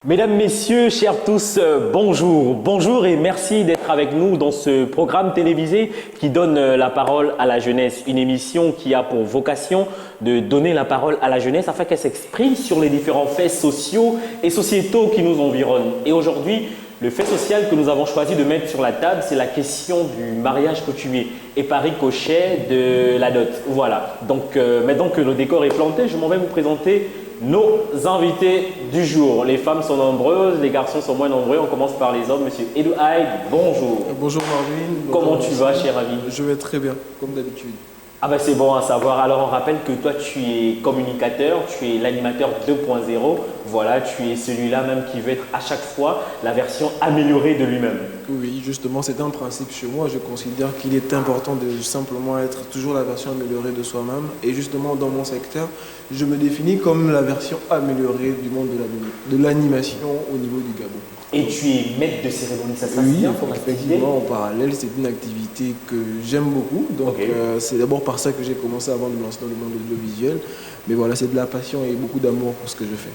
Mesdames, Messieurs, chers tous, bonjour et merci d'être avec nous dans ce programme télévisé qui donne la parole à la jeunesse. Une émission qui a pour vocation de donner la parole à la jeunesse afin qu'elle s'exprime sur les différents faits sociaux et sociétaux qui nous environnent. Et aujourd'hui, le fait social que nous avons choisi de mettre sur la table, c'est la question du mariage coutumier et par ricochet de la dot. Voilà, donc maintenant que le décor est planté, je m'en vais vous présenter nos invités du jour. Les femmes sont nombreuses, les garçons sont moins nombreux. On commence par les hommes. Monsieur Edou Hyde, bonjour. Bonjour Marvin. Comment tu vas, cher ami? Je vais très bien, comme d'habitude. Ah ben c'est bon à savoir. Alors on rappelle que toi tu es communicateur, tu es l'animateur 2.0. Voilà, tu es celui-là même qui veut être à chaque fois la version améliorée de lui-même. Oui, justement, c'est un principe chez moi. Je considère qu'il est important de simplement être toujours la version améliorée de soi-même. Et justement, dans mon secteur, je me définis comme la version améliorée du monde de l'animation au niveau du Gabon. Et tu es maître de cérémonie, ça se passe oui, bien? Effectivement, en parallèle, c'est une activité que j'aime beaucoup. Donc, okay. C'est d'abord par ça que j'ai commencé avant de me lancer dans le monde audiovisuel. Mais voilà, c'est de la passion et beaucoup d'amour pour ce que je fais.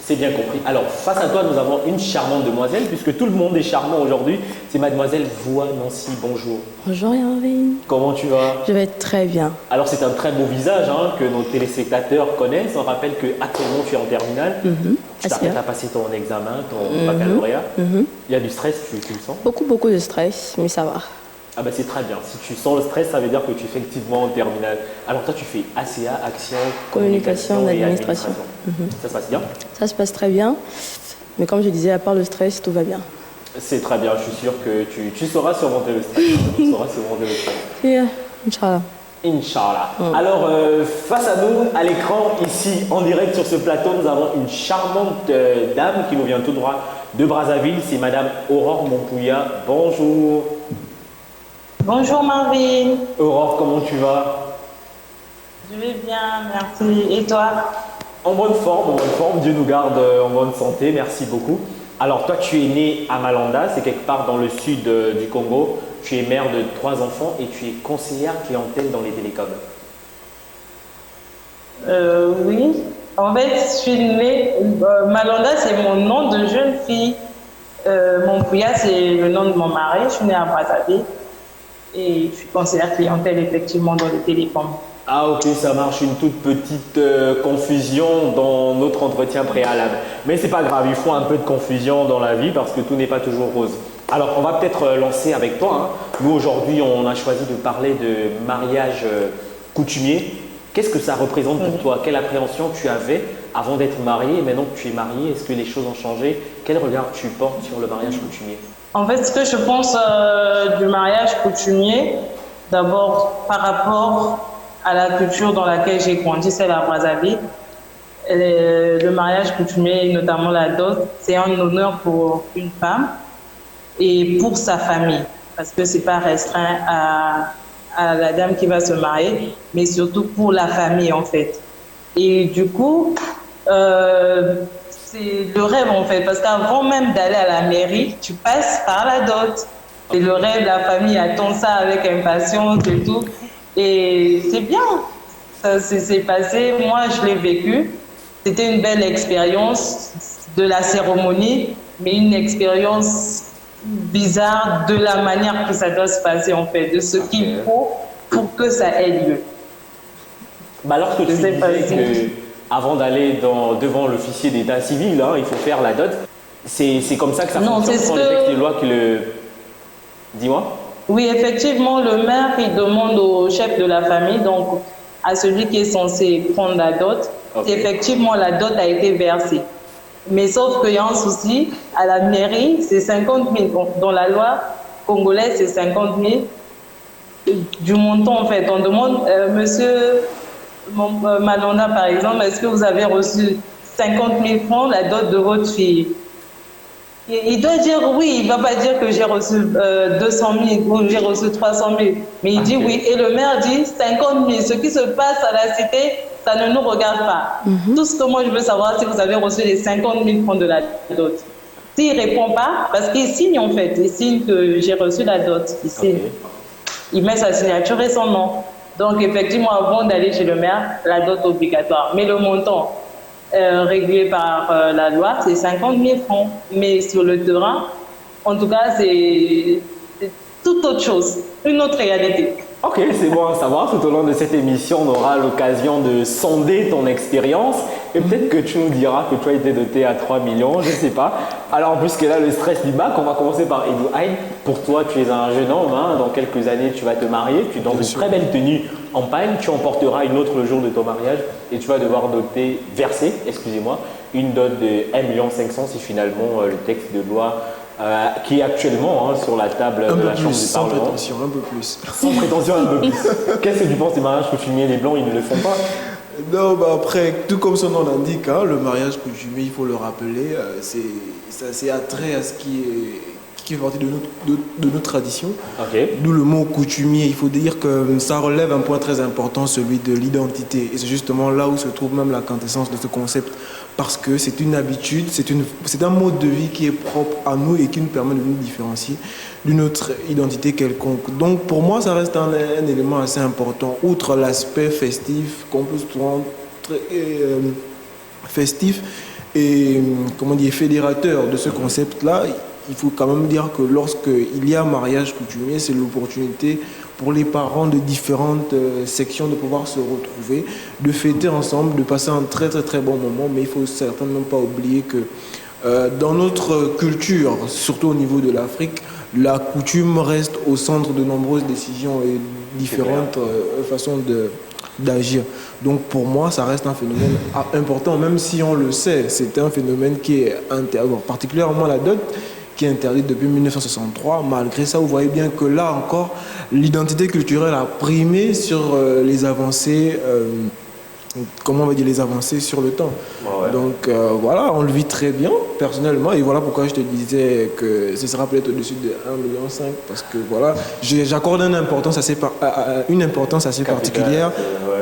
C'est bien compris. Alors, face à toi, nous avons une charmante demoiselle, puisque tout le monde est charmant aujourd'hui. C'est mademoiselle Voix Nancy, bonjour. Bonjour Yann. Comment tu vas? Je vais très bien. Alors, c'est un très beau visage que nos téléspectateurs connaissent. On rappelle qu'actuellement, tu es en terminale. Tu t'apprêtes à passer ton examen, ton baccalauréat. Il y a du stress, tu le sens? Beaucoup de stress, mais ça va. Ah ben c'est très bien. Si tu sens le stress, ça veut dire que tu es effectivement en terminale. Alors toi, tu fais ACA, Action, Communication et Administration. Ça se passe bien? Ça se passe très bien. Mais comme je disais, à part le stress, tout va bien. C'est très bien. Je suis sûr que tu sauras surmonter le stress. Tu sauras surmonter le stress. Yeah, Inch'Allah. Inch'Allah. Alors, face à nous, à l'écran, ici, en direct sur ce plateau, nous avons une charmante dame qui nous vient tout droit de Brazzaville. C'est Madame Aurore Mompouya. Bonjour. Bonjour Marvin. Aurore, comment tu vas? Je vais bien, merci. Et toi? En bonne forme, Dieu nous garde en bonne santé, merci beaucoup. Alors toi, tu es née à Malanda, c'est quelque part dans le sud du Congo. Tu es mère de 3 enfants et tu es conseillère clientèle dans les télécoms. Oui, en fait, je suis née… Malanda, c'est mon nom de jeune fille. Mompouya, c'est le nom de mon mari. Je suis née à Brazzaville. Et je suis conseillère clientèle effectivement dans les télécoms. Ah ok, ça marche, une toute petite confusion dans notre entretien préalable. Mais c'est pas grave, il faut un peu de confusion dans la vie parce que tout n'est pas toujours rose. Alors on va peut-être lancer avec toi. Nous aujourd'hui, on a choisi de parler de mariage coutumier. Qu'est-ce que ça représente pour toi? Quelle appréhension tu avais avant d'être mariée et maintenant que tu es mariée? Est-ce que les choses ont changé? Quel regard tu portes sur le mariage coutumier? En fait, ce que je pense du mariage coutumier, d'abord par rapport à la culture dans laquelle j'ai grandi, c'est la Brazzaville. Le mariage coutumier, notamment la dot, c'est un honneur pour une femme et pour sa famille, parce que c'est pas restreint à la dame qui va se marier, mais surtout pour la famille en fait. Et du coup, c'est le rêve en fait, parce qu'avant même d'aller à la mairie, tu passes par la dot. C'est le rêve, la famille attend ça avec impatience et tout. Et c'est bien, ça s'est passé, moi je l'ai vécu. C'était une belle expérience de la cérémonie, mais une expérience bizarre de la manière que ça doit se passer en fait, de ce qu'il faut pour que ça ait lieu. Bah lorsque tu disais que avant d'aller devant l'officier d'état civil, il faut faire la dot, c'est comme ça que ça fonctionne dans les textes de loi qui le… Dis-moi. Oui, effectivement, le maire, il demande au chef de la famille, donc à celui qui est censé prendre la dot, si effectivement la dot a été versée. Mais sauf qu'il y a un souci, à la mairie, c'est 50 000. Bon, dans la loi congolaise, c'est 50 000 du montant en fait. On demande, monsieur Malonda par exemple, est-ce que vous avez reçu 50 000 francs, la dot de votre fille? Il doit dire oui, il ne va pas dire que j'ai reçu 200 000 ou j'ai reçu 300 000. Mais il dit oui. Et le maire dit 50 000. Ce qui se passe à la cité, ça ne nous regarde pas. Tout ce que moi je veux savoir, c'est que vous avez reçu les 50 000 francs de la dot. S'il ne répond pas, parce qu'il signe en fait, il signe que j'ai reçu la dot, il signe. Il met sa signature et son nom. Donc effectivement, avant d'aller chez le maire, la dot obligatoire. Mais le montant régulé par la loi, c'est 50 000 francs. Mais sur le terrain, en tout cas, c'est tout autre chose, une autre réalité. Ok, c'est bon à savoir. Tout au long de cette émission, on aura l'occasion de sonder ton expérience et peut-être que tu nous diras que tu as été doté à 3 millions, je ne sais pas. Alors, puisque là, le stress du bac, on va commencer par Edou Aïe. Pour toi, tu es un jeune homme, hein. Dans quelques années, tu vas te marier, tu es dans une très belle tenue en pagne, tu emporteras une autre le jour de ton mariage et tu vas devoir verser, une dot de 1,5 million si finalement le texte de loi qui est actuellement sur la table de la Chambre du Parlement. Sans prétention, un peu plus. Sans prétention, un peu plus. Qu'est-ce que tu penses des mariages coutumiers? Les Blancs, ils ne le font pas? Non, après, tout comme son nom l'indique, hein, le mariage coutumier, il faut le rappeler, c'est attrait à ce qui fait partie de nos traditions. D'où le mot coutumier. Il faut dire que ça relève un point très important, celui de l'identité. Et c'est justement là où se trouve même la quintessence de ce concept. Parce que c'est une habitude, c'est un mode de vie qui est propre à nous et qui nous permet de nous différencier d'une autre identité quelconque. Donc pour moi, ça reste un élément assez important. Outre l'aspect festif, qu'on peut souvent festif et fédérateur de ce concept-là, il faut quand même dire que lorsqu'il y a mariage coutumier, c'est l'opportunité pour les parents de différentes sections de pouvoir se retrouver, de fêter ensemble, de passer un très très très bon moment. Mais il ne faut certainement pas oublier que dans notre culture, surtout au niveau de l'Afrique, la coutume reste au centre de nombreuses décisions et différentes façons d'agir. Donc pour moi, ça reste un phénomène important, même si on le sait, c'est un phénomène qui est particulièrement la dot, qui est interdite depuis 1963. Malgré ça, vous voyez bien que là encore, l'identité culturelle a primé sur les avancées, les avancées sur le temps. Ouais. Donc voilà, on le vit très bien, personnellement, et voilà pourquoi je te disais que ce sera peut-être au-dessus de 1,5 million, parce que voilà, j'accorde une importance assez particulière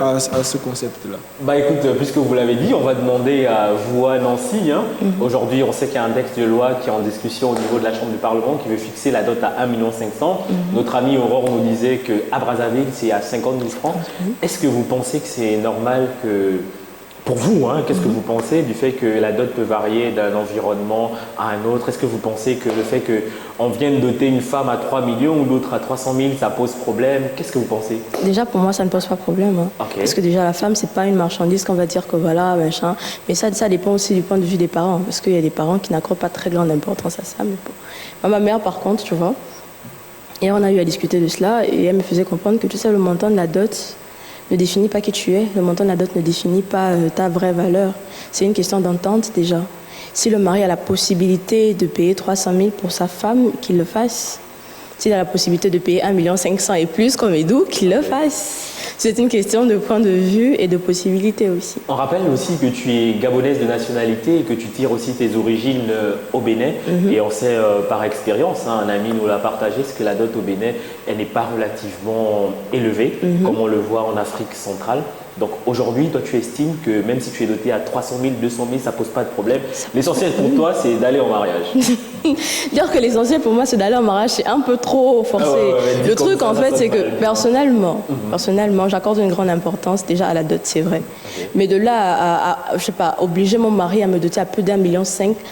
à ce concept-là. Bah écoute, puisque vous l'avez dit, on va demander à vous, à Nancy. Aujourd'hui, on sait qu'il y a un texte de loi qui est en discussion au niveau de la Chambre du Parlement qui veut fixer la dot à 1,5 million. Notre amie Aurore nous disait qu'à Brazzaville, c'est à 50 000 francs. Est-ce que vous pensez que c'est normal pour vous, qu'est-ce que vous pensez du fait que la dot peut varier d'un environnement à un autre? Est-ce que vous pensez que le fait qu'on vienne doter une femme à 3 millions ou l'autre à 300 000, ça pose problème? Qu'est-ce que vous pensez? Déjà, pour moi, ça ne pose pas problème. Parce que déjà, la femme, c'est pas une marchandise qu'on va dire que voilà, machin. Mais ça dépend aussi du point de vue des parents. Parce qu'il y a des parents qui n'accordent pas très grande importance à ça. Mais bon. Moi, ma mère, par contre, tu vois, et on a eu à discuter de cela et elle me faisait comprendre que tu sais, le montant de la dot ne définit pas qui tu es. Le montant de la dot ne définit pas ta vraie valeur. C'est une question d'entente déjà. Si le mari a la possibilité de payer 300 000 pour sa femme, qu'il le fasse. S'il a la possibilité de payer 1,5 million et plus comme Edou, qu'il le fasse. C'est une question de point de vue et de possibilités aussi. On rappelle aussi que tu es gabonaise de nationalité et que tu tires aussi tes origines au Bénin. Et on sait par expérience, un ami nous l'a partagé, c'est que la dot au Bénin, elle n'est pas relativement élevée, comme on le voit en Afrique centrale. Donc aujourd'hui, toi, tu estimes que même si tu es doté à 300 000, 200 000, ça ne pose pas de problème. L'essentiel pour toi, c'est d'aller en mariage. Dire que l'essentiel pour moi, c'est d'aller en mariage, c'est un peu trop forcé. Le truc, en fait, c'est que personnellement, j'accorde une grande importance déjà à la dot, c'est vrai. Mais de là à je sais pas, obliger mon mari à me doter à plus d'1,5 million,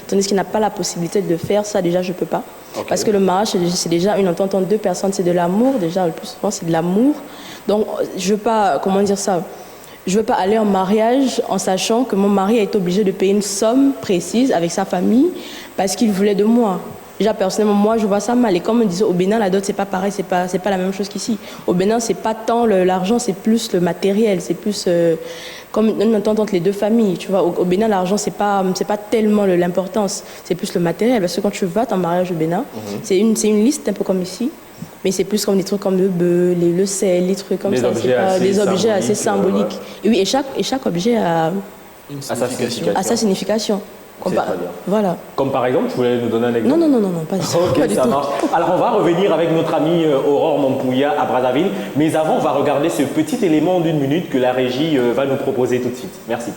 tandis qu'il n'a pas la possibilité de le faire, ça déjà, je ne peux pas. Parce que le mariage, c'est déjà une entente entre deux personnes, c'est de l'amour, déjà, le plus souvent, c'est de l'amour. Donc, je ne veux pas, je ne veux pas aller en mariage en sachant que mon mari a été obligé de payer une somme précise avec sa famille parce qu'il voulait de moi. Déjà, personnellement, moi, je vois ça mal. Et comme on disait, au Bénin, la dot, c'est pas pareil, c'est pas la même chose qu'ici. Au Bénin, c'est pas tant l'argent, c'est plus le matériel, c'est plus comme une entente entre les deux familles. Tu vois, au Bénin, l'argent, c'est pas tellement l'importance, c'est plus le matériel. Parce que quand tu vas en mariage au Bénin, c'est une liste un peu comme ici. Mais c'est plus comme des trucs comme le bœuf, le sel, les trucs comme ça. Des objets assez symboliques. Et oui, et chaque objet a sa signification. C'est très bien. Voilà. Comme par exemple, tu voulais nous donner un exemple? Non, pas du tout. Ok, Pas du ça tout. marche. Alors, on va revenir avec notre amie Aurore Mampouya à Brazzaville. Mais avant, on va regarder ce petit élément d'1 minute que la régie va nous proposer tout de suite. Merci.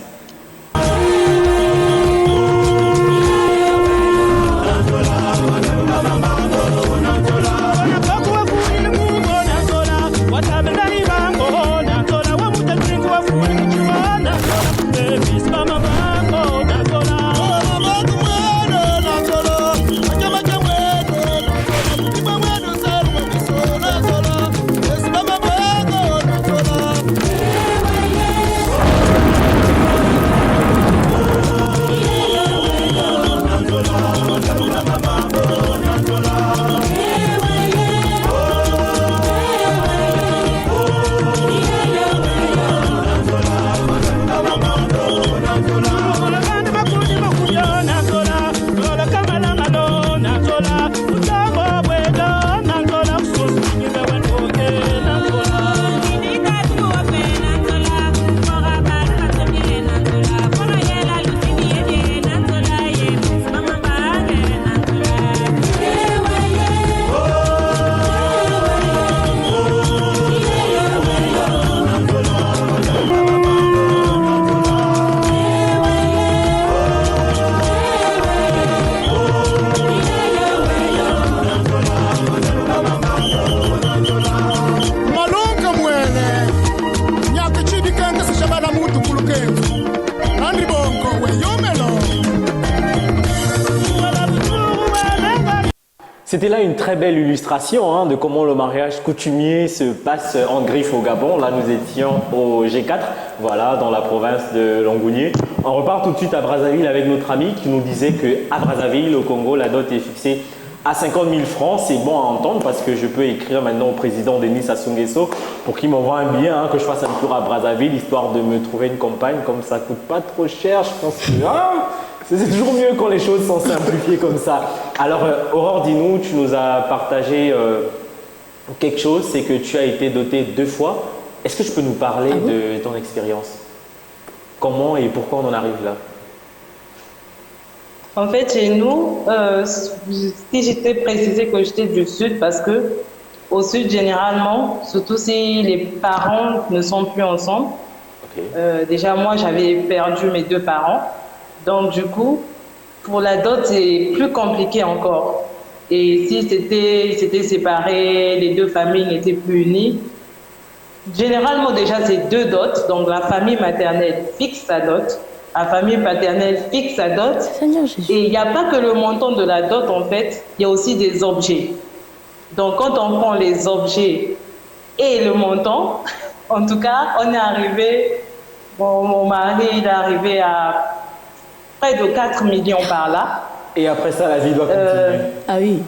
C'était là une très belle illustration de comment le mariage coutumier se passe en griffe au Gabon. Là, nous étions au G4, voilà, dans la province de Longouigné. On repart tout de suite à Brazzaville avec notre ami qui nous disait qu'à Brazzaville, au Congo, la dot est fixée à 50 000 francs. C'est bon à entendre parce que je peux écrire maintenant au président Denis Sassou Nguesso pour qu'il m'envoie un billet, que je fasse un tour à Brazzaville, histoire de me trouver une compagne. Comme ça ne coûte pas trop cher, je pense que... c'est toujours mieux quand les choses sont simplifiées comme ça. Alors, Aurore, dis-nous, tu nous as partagé quelque chose, c'est que tu as été dotée 2 fois. Est-ce que tu peux nous parler de ton expérience? Comment et pourquoi on en arrive là? En fait, chez nous, si j'étais précisé que j'étais du Sud, parce que au Sud, généralement, surtout si les parents ne sont plus ensemble, déjà moi, j'avais perdu mes 2 parents. Donc, du coup, pour la dot, c'est plus compliqué encore. Et si c'était séparé, les 2 familles n'étaient plus unies, généralement, déjà, c'est 2 dots. Donc, la famille maternelle fixe sa dot, la famille paternelle fixe sa dot. Seigneur Jésus. Et il n'y a pas que le montant de la dot, en fait, il y a aussi des objets. Donc, quand on prend les objets et le montant, en tout cas, on est arrivé, mon mari, il est arrivé à près de 4 millions par là. Et après ça, la vie doit continuer. Ah oui.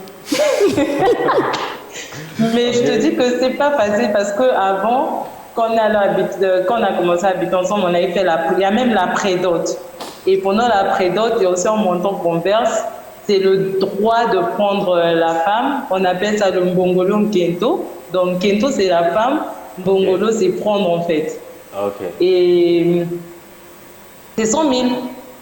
Mais je te dis que c'est pas facile parce qu'avant, quand on a commencé à habiter ensemble, on avait fait il y a même la pré-dot. Et pendant la pré-dot, il y a aussi un montant qu'on verse. C'est le droit de prendre la femme. On appelle ça le mbongolo nkento. Donc kento, c'est la femme. Mbongolo, c'est prendre en fait. Et c'est 100 000.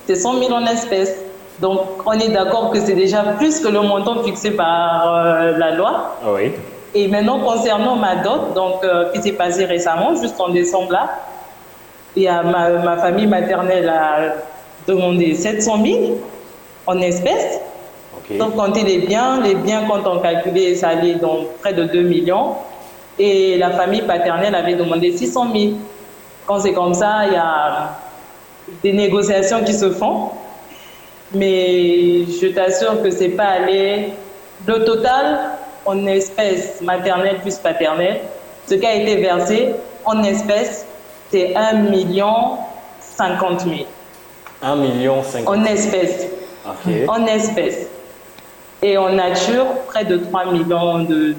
C'est 100 000 en espèces. Donc, on est d'accord que c'est déjà plus que le montant fixé par la loi. Oui. Et maintenant, concernant ma dot, donc, qui s'est passé récemment, juste en décembre là, il y a ma famille maternelle a demandé 700 000 en espèces. Donc, compter les biens, quand on calculait, ça allait dans près de 2 millions. Et la famille paternelle avait demandé 600 000. Quand c'est comme ça, il y a des négociations qui se font, mais je t'assure que c'est pas allé. Le total en espèces maternelles plus paternelles, ce qui a été versé en espèces, c'est 1 50 000. 1 50 000. En espèces. En espèces. Et en nature, près de 3 millions de...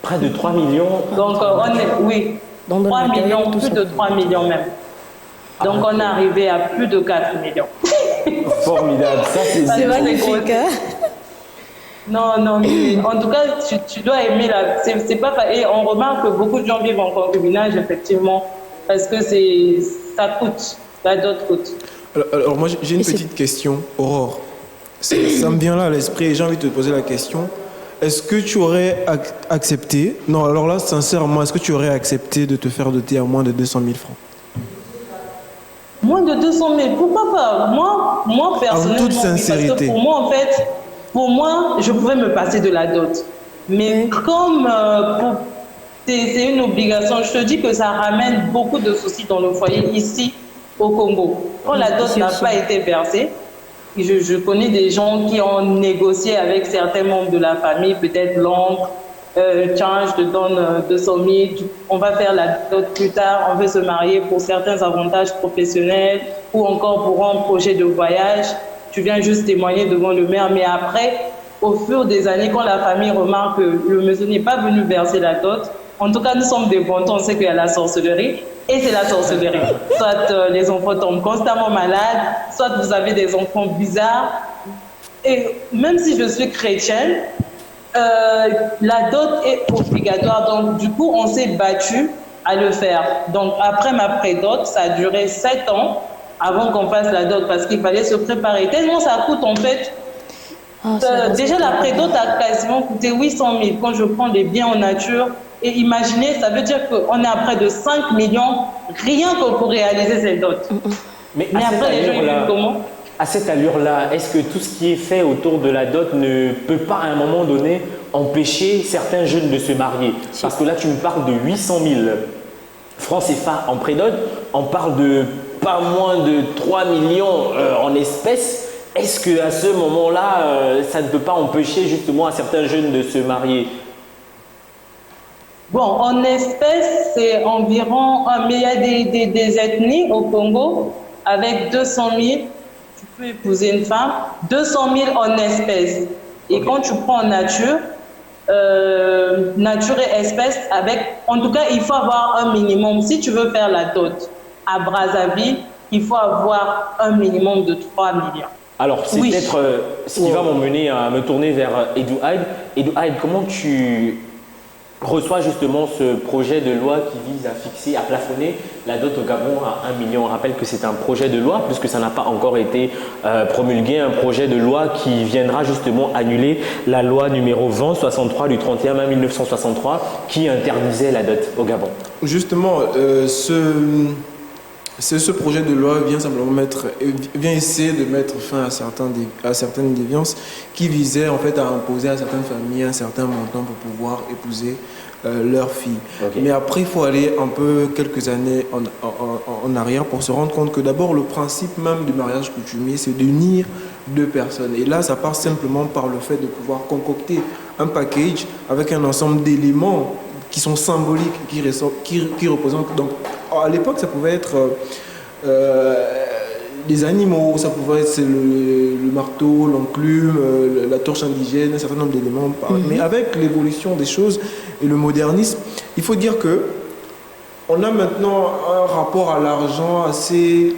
Près de 3 millions? Donc, oui, 3 millions, plus de 3 millions même. Donc, on est arrivé à plus de 4 millions. Formidable, ça c'est magnifique. Non, mais en tout cas, tu dois aimer c'est pas... Et on remarque que beaucoup de gens vivent en concubinage, effectivement, parce que ça coûte, la dot coûte. Alors moi, j'ai une petite question, Aurore. Ça me vient là à l'esprit et j'ai envie de te poser la question. Est-ce que tu aurais accepté, non, alors là, sincèrement, est-ce que tu aurais accepté de te faire doter à moins de 200 000 francs? Moins de 200 000, pourquoi pas? Moi personnellement, en toute sincérité. Parce que pour moi, en fait, je pouvais me passer de la dot. Mais comme c'est une obligation, je te dis que ça ramène beaucoup de soucis dans le foyer ici au Congo. Quand la dot n'a pas été versée, je connais des gens qui ont négocié avec certains membres de la famille, peut-être l'oncle, tiens, je te donne 200 000, on va faire la dot plus tard, on veut se marier pour certains avantages professionnels ou encore pour un projet de voyage. Tu viens juste témoigner devant le maire, mais après, au fur des années, quand la famille remarque que le monsieur n'est pas venu verser la dot, en tout cas, nous sommes des bons temps, on sait qu'il y a la sorcellerie, et c'est la sorcellerie. Soit les enfants tombent constamment malades, soit vous avez des enfants bizarres. Et même si je suis chrétienne, la dot est obligatoire. Donc, du coup, on s'est battu à le faire. Donc, après ma pré-dot, ça a duré 7 ans avant qu'on fasse la dot parce qu'il fallait se préparer. Tellement ça coûte, en fait. Déjà, la pré-dot a quasiment coûté 800 000 quand je prends des biens en nature. Et imaginez, ça veut dire qu'on est à près de 5 millions rien que pour réaliser cette dot. Mais après, les gens, ils vivent comment? À cette allure-là, est-ce que tout ce qui est fait autour de la dot ne peut pas à un moment donné empêcher certains jeunes de se marier? Parce que là, tu me parles de 800 000 francs CFA en pré-dot, on parle de pas moins de 3 millions en espèces. Est-ce qu'à ce moment-là, ça ne peut pas empêcher justement à certains jeunes de se marier? Bon, en espèces, c'est environ, mais il y a des ethnies au Congo avec 200 000, tu peux épouser une femme, 200 000 en espèces. Et quand tu prends en nature, nature et espèces, en tout cas, il faut avoir un minimum. Si tu veux faire la dot à Brazzaville, il faut avoir un minimum de 3 millions. Alors, c'est peut-être ce qui va m'emmener à me tourner vers Edou Hyde. Edou Hyde, comment tu reçoit justement ce projet de loi qui vise à fixer, à plafonner la dot au Gabon à 1 million. On rappelle que c'est un projet de loi, puisque ça n'a pas encore été promulgué, un projet de loi qui viendra justement annuler la loi numéro 2063 du 31 mai 1963 qui interdisait la dot au Gabon. Justement, ce projet de loi vient simplement essayer de mettre fin à certaines déviances qui visaient en fait à imposer à certaines familles un certain montant pour pouvoir épouser leur fille. Okay. Mais après, il faut aller un peu quelques années en arrière pour se rendre compte que d'abord, le principe même du mariage coutumier, c'est d'unir deux personnes. Et là, ça part simplement par le fait de pouvoir concocter un package avec un ensemble d'éléments qui sont symboliques, qui représentent. Donc, à l'époque, ça pouvait être des animaux, ça pouvait être le marteau, l'enclume, la torche indigène, un certain nombre d'éléments. Mais avec l'évolution des choses et le modernisme, il faut dire que on a maintenant un rapport à l'argent assez...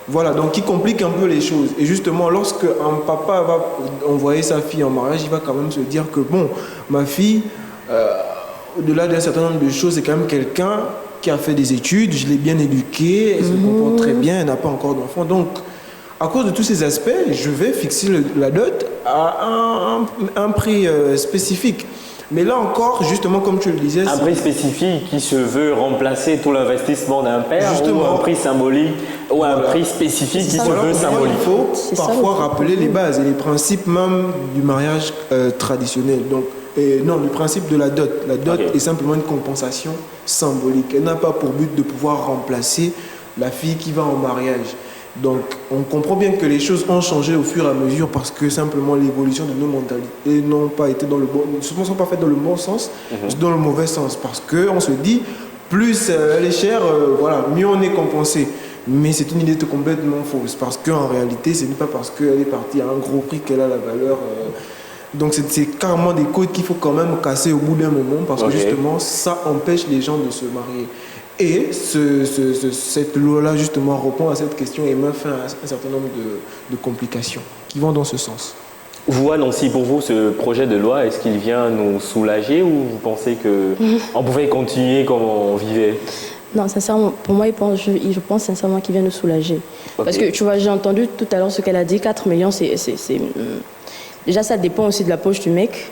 Voilà, donc qui complique un peu les choses. Et justement, lorsque un papa va envoyer sa fille en mariage, il va quand même se dire que bon, ma fille... au-delà d'un certain nombre de choses, c'est quand même quelqu'un qui a fait des études, je l'ai bien éduquée, elle se comporte très bien, elle n'a pas encore d'enfant. Donc, à cause de tous ces aspects, je vais fixer la dot à un prix spécifique. Mais là encore, justement, comme tu le disais... Un prix spécifique qui se veut remplacer tout l'investissement d'un père, justement, ou un prix symbolique, ou un prix spécifique qui se veut symbolique. Il faut parfois rappeler les bases et les principes même du mariage traditionnel. Donc, non, le principe de la dot. La dot est simplement une compensation symbolique. Elle n'a pas pour but de pouvoir remplacer la fille qui va en mariage. Donc, on comprend bien que les choses ont changé au fur et à mesure parce que simplement l'évolution de nos mentalités n'ont pas été dans le bon, ne sont pas faites dans le bon sens, dans le mauvais sens. Parce qu'on se dit, plus elle est chère, voilà, mieux on est compensé. Mais c'est une idée complètement fausse parce qu'en réalité, ce n'est pas parce qu'elle est partie à un gros prix qu'elle a la valeur. Donc, c'est carrément des codes qu'il faut quand même casser au bout d'un moment parce que justement, ça empêche les gens de se marier. Et cette loi-là, justement, répond à cette question et met fin à un certain nombre de complications qui vont dans ce sens. Vous, Nancy, pour vous, ce projet de loi, est-ce qu'il vient nous soulager ou vous pensez qu'on pouvait continuer comme on vivait ? Non, sincèrement, pour moi, je pense sincèrement qu'il vient nous soulager. Ok. Parce que, tu vois, j'ai entendu tout à l'heure ce qu'elle a dit, 4 millions, déjà, ça dépend aussi de la poche du mec.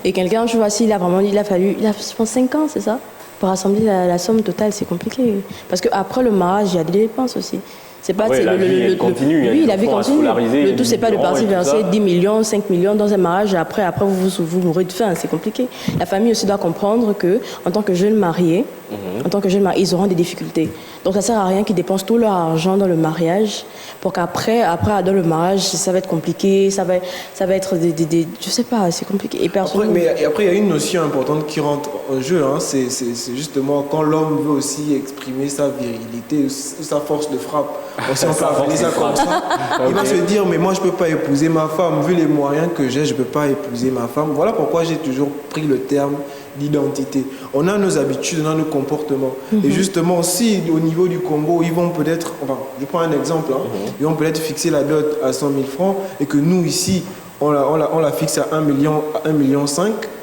Et quelqu'un, tu vois, s'il a vraiment, il a, je pense, 5 ans, c'est ça? Pour rassembler la somme totale, c'est compliqué. Parce qu'après le mariage, il y a des dépenses aussi. C'est pas, Ouais, la vie, elle continue. Oui, la vie continue. Le tout, c'est pas de migrants partir et tout verser ça. 10 millions, 5 millions dans un mariage. Après vous mourrez de faim. C'est compliqué. La famille aussi doit comprendre que, en tant que jeune marié, ils auront des difficultés. Donc, ça sert à rien qu'ils dépensent tout leur argent dans le mariage pour qu'après, dans le mariage, ça va être compliqué. Ça va être je sais pas, c'est compliqué. Et Après, il y a une notion importante qui rentre en jeu. Hein. C'est justement quand l'homme veut aussi exprimer sa virilité, sa force de frappe. Si on peut appeler ça comme ça, il va se dire, mais moi je ne peux pas épouser ma femme, vu les moyens que j'ai, je ne peux pas épouser ma femme. Voilà pourquoi j'ai toujours pris le terme d'identité. On a nos habitudes, on a nos comportements. Et justement, si au niveau du Congo, ils vont peut-être, enfin, je prends un exemple, ils vont peut-être fixer la dot à 100 000 francs et que nous ici, on la fixe à 1 million, 1,5 million,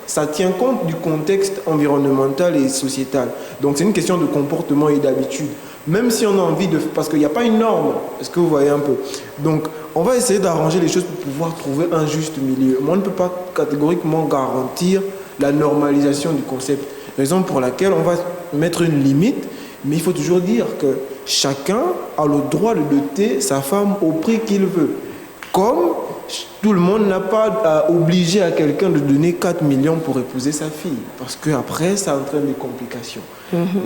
ça tient compte du contexte environnemental et sociétal. Donc c'est une question de comportement et d'habitude. Même si on a envie de... Parce qu'il n'y a pas une norme, est-ce que vous voyez un peu? Donc, on va essayer d'arranger les choses pour pouvoir trouver un juste milieu. Mais on ne peut pas catégoriquement garantir la normalisation du concept. Raison pour laquelle on va mettre une limite, mais il faut toujours dire que chacun a le droit de doter sa femme au prix qu'il veut. Comme tout le monde n'a pas à obliger à quelqu'un de donner 4 millions pour épouser sa fille. Parce qu'après, ça entraîne des complications.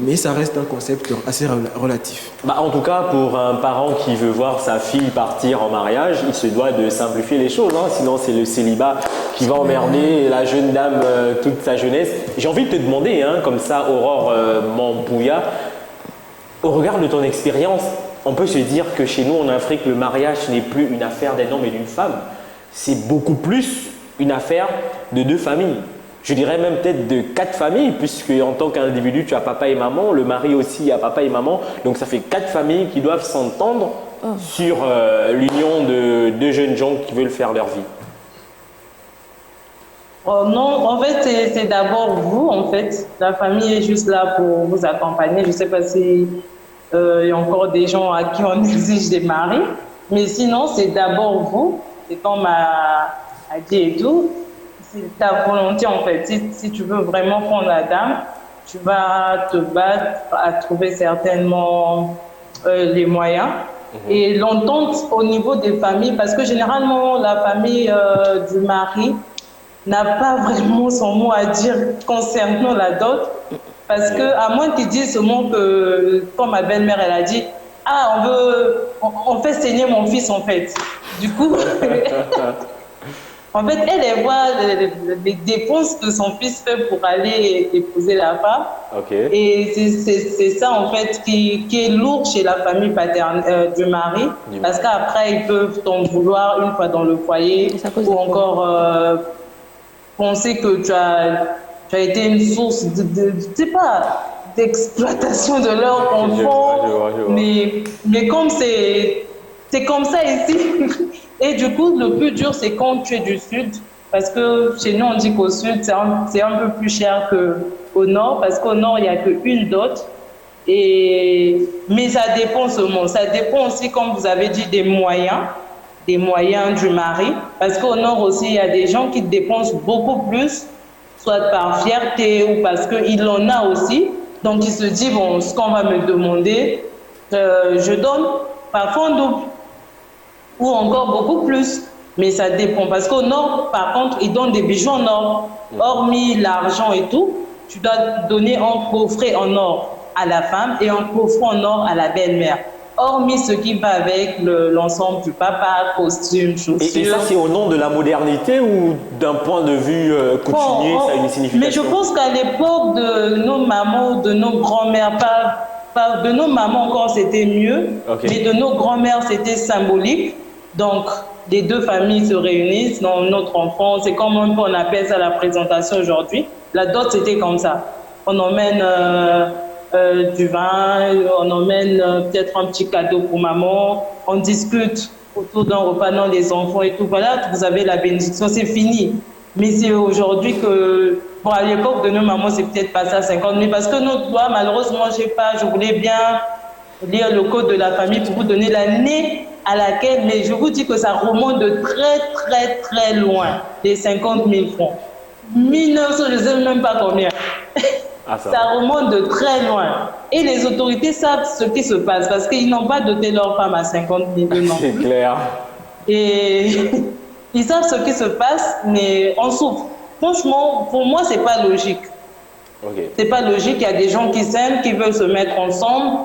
Mais ça reste un concept assez relatif. En tout cas, pour un parent qui veut voir sa fille partir en mariage, il se doit de simplifier les choses. Sinon, c'est le célibat qui va emmerder la jeune dame toute sa jeunesse. J'ai envie de te demander, comme ça, Aurore Mampouya, au regard de ton expérience, on peut se dire que chez nous en Afrique, le mariage n'est plus une affaire d'un homme et d'une femme. C'est beaucoup plus une affaire de 2 familles. Je dirais même peut-être de 4 familles, puisque en tant qu'individu, tu as papa et maman, le mari aussi a papa et maman. Donc ça fait 4 familles qui doivent s'entendre sur l'union de 2 jeunes gens qui veulent faire leur vie. Oh non, en fait, c'est d'abord vous, en fait. La famille est juste là pour vous accompagner. Je ne sais pas si il y a encore des gens à qui on exige des maris. Mais sinon, c'est d'abord vous. C'est comme a dit et tout. C'est ta volonté, en fait. Si tu veux vraiment prendre la dame, tu vas te battre à trouver certainement les moyens. Et l'entente au niveau des familles, parce que généralement, la famille du mari n'a pas vraiment son mot à dire concernant la dot. Parce que, à moins qu'ils disent seulement que, comme ma belle-mère, elle a dit, on fait saigner mon fils, en fait. Du coup, en fait, elle voit les dépenses que son fils fait pour aller épouser la femme. Okay. Et c'est ça, en fait, qui est lourd chez la famille paternelle du mari. Parce qu'après, ils peuvent t'en vouloir une fois dans le foyer ou encore penser que tu as été une source d'exploitation de leur enfant. Je vois. Mais comme c'est comme ça ici. Et du coup, le plus dur, c'est quand tu es du sud. Parce que chez nous, on dit qu'au sud, c'est un peu plus cher qu'au nord. Parce qu'au nord, il n'y a qu'une dot. Mais ça dépend seulement. Ça dépend aussi, comme vous avez dit, des moyens du mari. Parce qu'au nord aussi, il y a des gens qui dépensent beaucoup plus, soit par fierté ou parce qu'il en a aussi. Donc, il se dit, bon, ce qu'on va me demander, je donne parfois en double ou encore beaucoup plus. Mais ça dépend. Parce qu'au nord, par contre, ils donnent des bijoux en or. Hormis l'argent et tout, tu dois donner un coffret en or à la femme et un coffret en or à la belle-mère. Hormis ce qui va avec l'ensemble du papa, costume, chaussures. Et ça, c'est au nom de la modernité ou d'un point de vue coutumier, ça a une signification? Mais je pense qu'à l'époque de nos mamans, de nos grands-mères, pas de nos mamans encore, c'était mieux. Okay. Mais de nos grands-mères, c'était symbolique. Donc, les 2 familles se réunissent dans notre enfance. C'est comme on appelle ça la présentation aujourd'hui. La dot, c'était comme ça. On emmène du vin, on emmène peut-être un petit cadeau pour maman. On discute autour d'un repas dans les enfants et tout. Voilà, vous avez la bénédiction, c'est fini. Mais c'est aujourd'hui que, bon, à l'époque de nos mamans, c'est peut-être passé à 50 000 parce que notre loi, malheureusement, je voulais bien lire le code de la famille pour vous donner l'année à laquelle, mais je vous dis que ça remonte de très, très, très loin, les 50 000 francs. 1900, je ne sais même pas combien. Ah, ça remonte de très loin. Et les autorités savent ce qui se passe parce qu'ils n'ont pas doté leur femme à 50 000 non. C'est clair. Et ils savent ce qui se passe, mais on souffre. Franchement, pour moi, c'est pas logique. Okay. C'est pas logique. Il y a des gens qui s'aiment, qui veulent se mettre ensemble,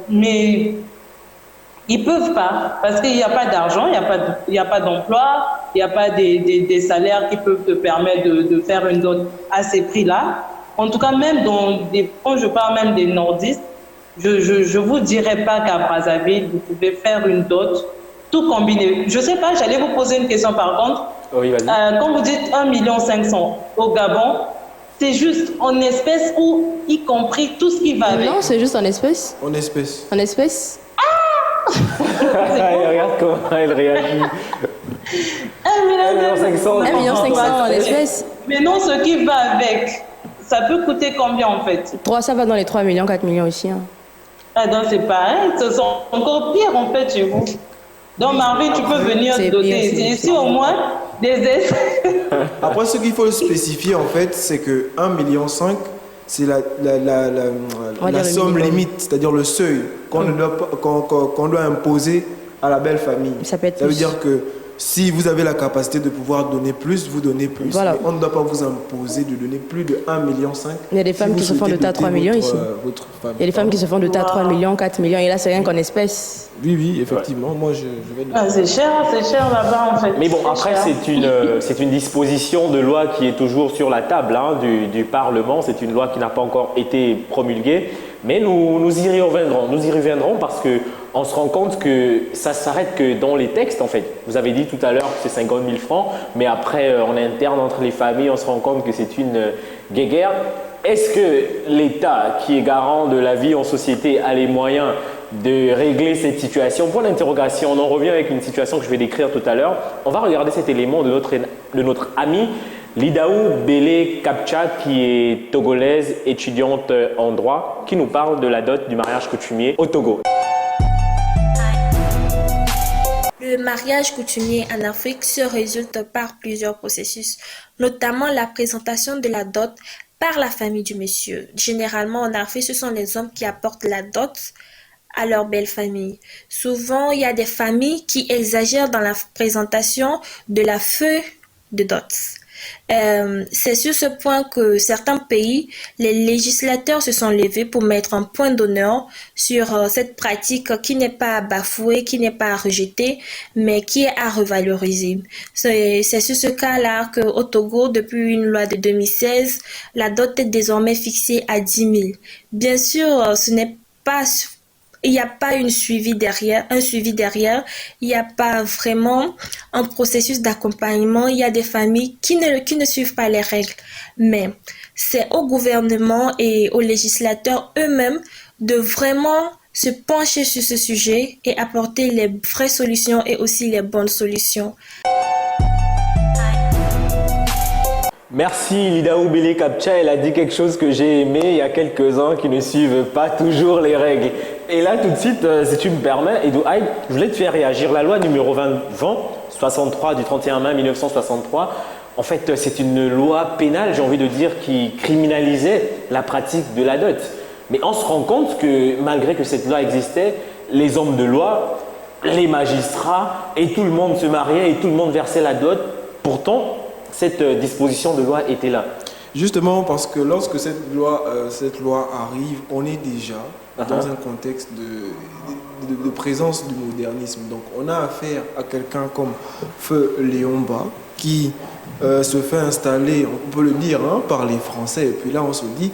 mais ils peuvent pas parce qu'il n'y a pas d'argent, il n'y a pas d'emploi, il n'y a pas des salaires qui peuvent te permettre de faire une dot à ces prix-là. En tout cas, même quand je parle même des nordistes, je vous dirais pas qu'à Brazzaville, vous pouvez faire une dot tout combiné. Je sais pas, j'allais vous poser une question par contre. Oui, vas-y. Quand vous dites 1,5 million au Gabon, c'est juste en espèces ou y compris tout ce qui va avec? Non, c'est juste en espèces. En espèces. En espèces. Regarde comment elle réagit. 1,5 million. 1,5 million en espèces. Mais non, ce qui va avec, ça peut coûter combien en fait? Ça va dans les 3 millions, 4 millions ici. Hein. Ah donc c'est pareil, ce sont encore pire en fait chez vous. Donc Marvin, tu peux venir doter ici au moins des aides. Après, ce qu'il faut spécifier en fait, c'est que 1,5 million, c'est la somme limite, c'est-à-dire le seuil qu'on doit imposer à la belle famille. Ça peut être veut dire que si vous avez la capacité de pouvoir donner plus, vous donnez plus. Voilà. Mais on ne doit pas vous imposer de donner plus de 1,5 million. Il y a des femmes qui se font doter à 3 millions ici. Il y a des femmes qui se font doter à 3 millions, 4 millions, et là c'est rien qu'en espèces. Oui, effectivement. Moi, je vais dire. C'est cher là-bas en fait. Mais bon, après, c'est une disposition de loi qui est toujours sur la table du Parlement. C'est une loi qui n'a pas encore été promulguée. Mais nous y reviendrons parce qu'on se rend compte que ça s'arrête que dans les textes en fait. Vous avez dit tout à l'heure que c'est 50 000 francs, mais après en interne entre les familles, on se rend compte que c'est une guéguerre. Est-ce que l'État, qui est garant de la vie en société, a les moyens de régler cette situation? Point d'interrogation. On en revient avec une situation que je vais décrire tout à l'heure. On va regarder cet élément de notre ami Lidaou Bélé Kapcha, qui est togolaise, étudiante en droit, qui nous parle de la dot du mariage coutumier au Togo. Le mariage coutumier en Afrique se résulte par plusieurs processus, notamment la présentation de la dot par la famille du monsieur. Généralement en Afrique, ce sont les hommes qui apportent la dot à leur belle famille. Souvent, il y a des familles qui exagèrent dans la présentation de la feuille de dot. C'est sur ce point que certains pays, les législateurs se sont levés pour mettre un point d'honneur sur cette pratique qui n'est pas à bafouer, qui n'est pas à rejeter, mais qui est à revaloriser. C'est sur ce cas-là qu'au Togo, depuis une loi de 2016, la dot est désormais fixée à 10 000. Bien sûr, ce n'est pas... Il n'y a pas un suivi derrière, il n'y a pas vraiment un processus d'accompagnement, il y a des familles qui ne suivent pas les règles. Mais c'est au gouvernement et aux législateurs eux-mêmes de vraiment se pencher sur ce sujet et apporter les vraies solutions et aussi les bonnes solutions. Merci Lidaou Bélé Kapcha, elle a dit quelque chose que j'ai aimé. Il y a quelques-uns qui ne suivent pas toujours les règles. Et là tout de suite, si tu me permets, Edou Haït, je voulais te faire réagir. La loi numéro 63 du 31 mai 1963, en fait c'est une loi pénale, j'ai envie de dire, qui criminalisait la pratique de la dot. Mais on se rend compte que malgré que cette loi existait, les hommes de loi, les magistrats et tout le monde se mariait et tout le monde versait la dot. Pourtant, cette disposition de loi était là. Justement parce que lorsque cette loi arrive, on est déjà dans un contexte de présence du modernisme. Donc on a affaire à quelqu'un comme Feu Léomba qui se fait installer, on peut le dire, par les Français. Et puis là on se dit,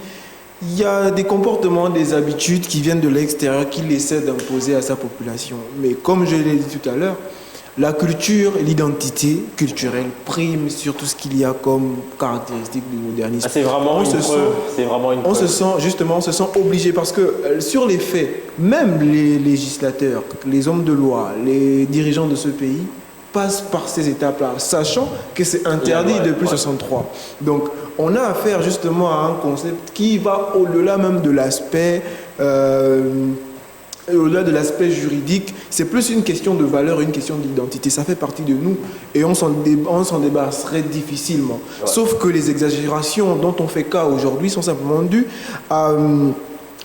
il y a des comportements, des habitudes qui viennent de l'extérieur qu'il essaie d'imposer à sa population. Mais comme je l'ai dit tout à l'heure, la culture et l'identité culturelle priment sur tout ce qu'il y a comme caractéristique du modernisme. C'est vraiment une preuve. On se sent obligé parce que sur les faits, même les législateurs, les hommes de loi, les dirigeants de ce pays passe par ces étapes-là, sachant que c'est interdit depuis 63. Donc, on a affaire justement à un concept qui va au-delà même de l'aspect au-delà de l'aspect juridique. C'est plus une question de valeur, une question d'identité. Ça fait partie de nous et on s'en débarrasserait difficilement. Ouais. Sauf que les exagérations dont on fait cas aujourd'hui sont simplement dues à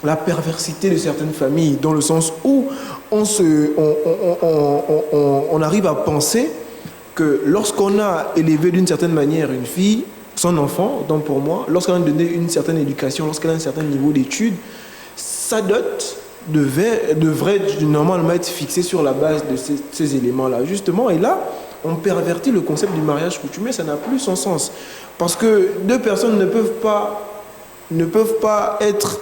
la perversité de certaines familles, dans le sens où on arrive à penser que lorsqu'on a élevé d'une certaine manière une fille, son enfant, donc pour moi, lorsqu'elle a donné une certaine éducation, lorsqu'elle a un certain niveau d'études, sa dot devrait normalement être fixée sur la base de ces éléments-là, justement. Et là, on pervertit le concept du mariage coutumier, ça n'a plus son sens. Parce que deux personnes ne peuvent pas être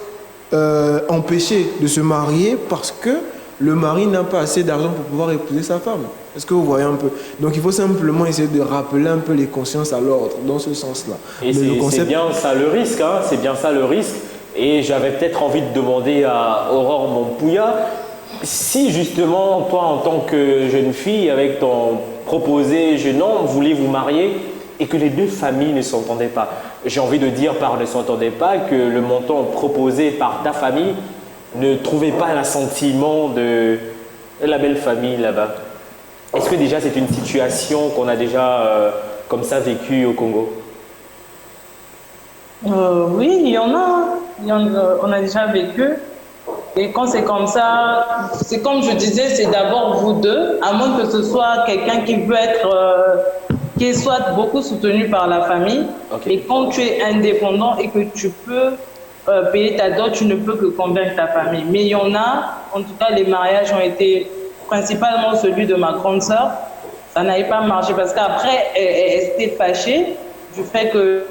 empêchées de se marier parce que le mari n'a pas assez d'argent pour pouvoir épouser sa femme. Est-ce que vous voyez un peu? Donc il faut simplement essayer de rappeler un peu les consciences à l'ordre dans ce sens-là. Et c'est bien ça le risque, hein, c'est bien ça le risque. Et j'avais peut-être envie de demander à Aurore Mompouya, si justement toi en tant que jeune fille avec ton proposé jeune homme voulez vous marier et que les deux familles ne s'entendaient pas. J'ai envie de dire par ne s'entendaient pas que le montant proposé par ta famille ne trouvait pas l'assentiment de la belle famille là-bas. Est-ce que déjà c'est une situation qu'on a déjà comme ça vécue au Congo? Oui, il y en a. On a déjà vécu. Et quand c'est comme ça, c'est comme je disais, c'est d'abord vous deux, à moins que ce soit quelqu'un qui veut être, qui soit beaucoup soutenu par la famille. Okay. Et quand tu es indépendant et que tu peux payer ta dot, tu ne peux que convaincre ta famille. Mais il y en a, en tout cas, les mariages ont été, principalement celui de ma grande sœur, ça n'avait pas marché parce qu'après, elle s'était fâchée du fait que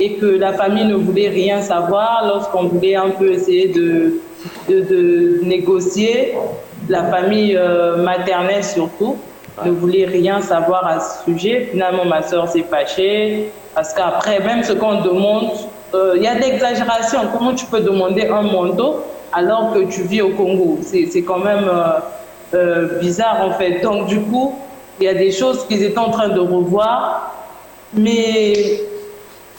et que la famille ne voulait rien savoir. Lorsqu'on voulait un peu essayer de négocier, la famille maternelle surtout ne voulait rien savoir à ce sujet. Finalement, ma soeur s'est fâchée parce qu'après, même ce qu'on demande, il y a de l'exagération. Comment tu peux demander un manteau alors que tu vis au Congo? C'est quand même bizarre en fait. Donc du coup, il y a des choses qu'ils étaient en train de revoir, mais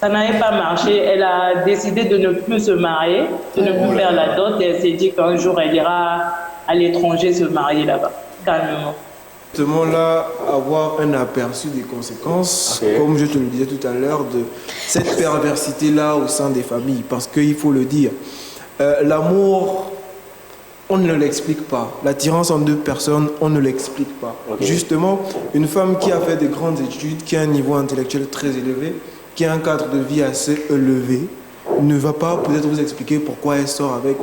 ça n'avait pas marché. Elle a décidé de ne plus se marier, de ne plus faire la dot, et elle s'est dit qu'un jour elle ira à l'étranger se marier là-bas, calmement. Justement là, avoir un aperçu des conséquences, comme je te le disais tout à l'heure, de cette perversité-là au sein des familles. Parce qu'il faut le dire, l'amour, on ne l'explique pas. L'attirance entre deux personnes, on ne l'explique pas. Justement, une femme qui a fait de grandes études, qui a un niveau intellectuel très élevé, qui a un cadre de vie assez élevé, ne va pas peut-être vous expliquer pourquoi elle sort avec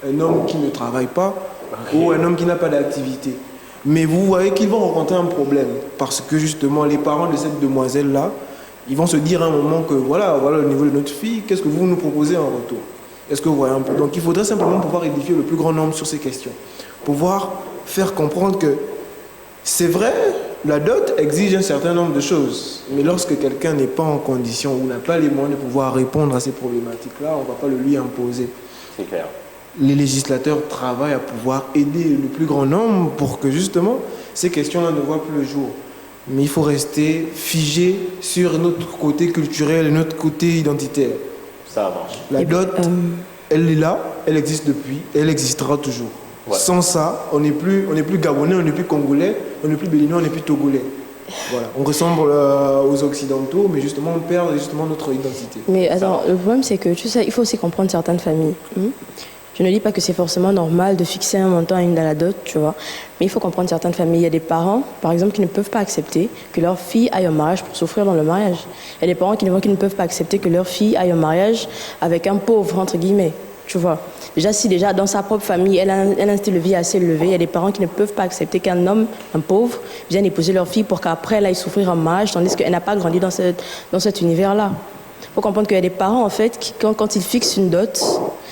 un homme qui ne travaille pas ou un homme qui n'a pas d'activité. Mais vous voyez qu'ils vont rencontrer un problème parce que justement les parents de cette demoiselle-là, ils vont se dire à un moment que voilà le niveau de notre fille, qu'est-ce que vous nous proposez en retour? Est-ce que vous voyez un peu? Donc il faudrait simplement pouvoir édifier le plus grand nombre sur ces questions, pouvoir faire comprendre que c'est vrai, la dot exige un certain nombre de choses, mais lorsque quelqu'un n'est pas en condition ou n'a pas les moyens de pouvoir répondre à ces problématiques-là, on ne va pas le lui imposer. C'est clair. Les législateurs travaillent à pouvoir aider le plus grand nombre pour que justement ces questions-là ne voient plus le jour. Mais il faut rester figé sur notre côté culturel et notre côté identitaire. Ça marche. La dot, elle est là, elle existe depuis, elle existera toujours. Ouais. Sans ça, on n'est plus gabonais, on n'est plus congolais, on n'est plus béninois, on n'est plus togolais. Voilà. On ressemble aux occidentaux, mais justement on perd justement notre identité. Mais attends, le problème c'est que tu sais, il faut aussi comprendre certaines familles. Je ne dis pas que c'est forcément normal de fixer un montant à une de la dot, tu vois. Mais il faut comprendre certaines familles. Il y a des parents, par exemple, qui ne peuvent pas accepter que leur fille aille au mariage pour souffrir dans le mariage. Il y a des parents qui ne peuvent pas accepter que leur fille aille au mariage avec un pauvre, entre guillemets, tu vois. Déjà, dans sa propre famille, elle a un style de vie assez élevé. Il y a des parents qui ne peuvent pas accepter qu'un homme, un pauvre, vienne épouser leur fille pour qu'après, elle aille souffrir en mariage, tandis qu'elle n'a pas grandi dans cet univers-là. Il faut comprendre qu'il y a des parents, en fait, qui, quand ils fixent une dot,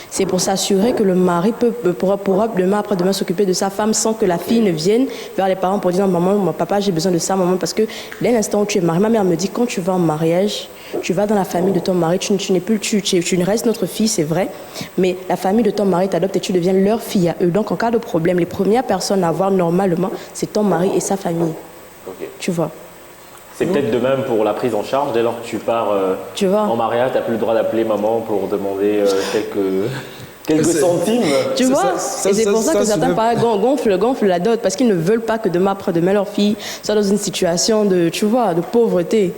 c'est pour s'assurer que le mari pourra demain après-demain s'occuper de sa femme sans que la fille ne vienne vers les parents pour dire non, maman, mon papa, j'ai besoin de ça, maman, parce que dès l'instant où tu es marié, ma mère me dit quand tu vas en mariage, tu vas dans la famille de ton mari, tu ne restes notre fille, c'est vrai, mais la famille de ton mari t'adopte et tu deviens leur fille à eux. Donc en cas de problème, les premières personnes à voir normalement, c'est ton mari et sa famille. Ok. Tu vois. C'est peut-être de même pour la prise en charge. Dès lors que tu pars en mariage, tu n'as plus le droit d'appeler maman pour demander quelques centimes. Tu vois, et c'est pour ça que certains parents gonflent la dot parce qu'ils ne veulent pas que demain après-demain leur fille soit dans une situation de, tu vois, de pauvreté.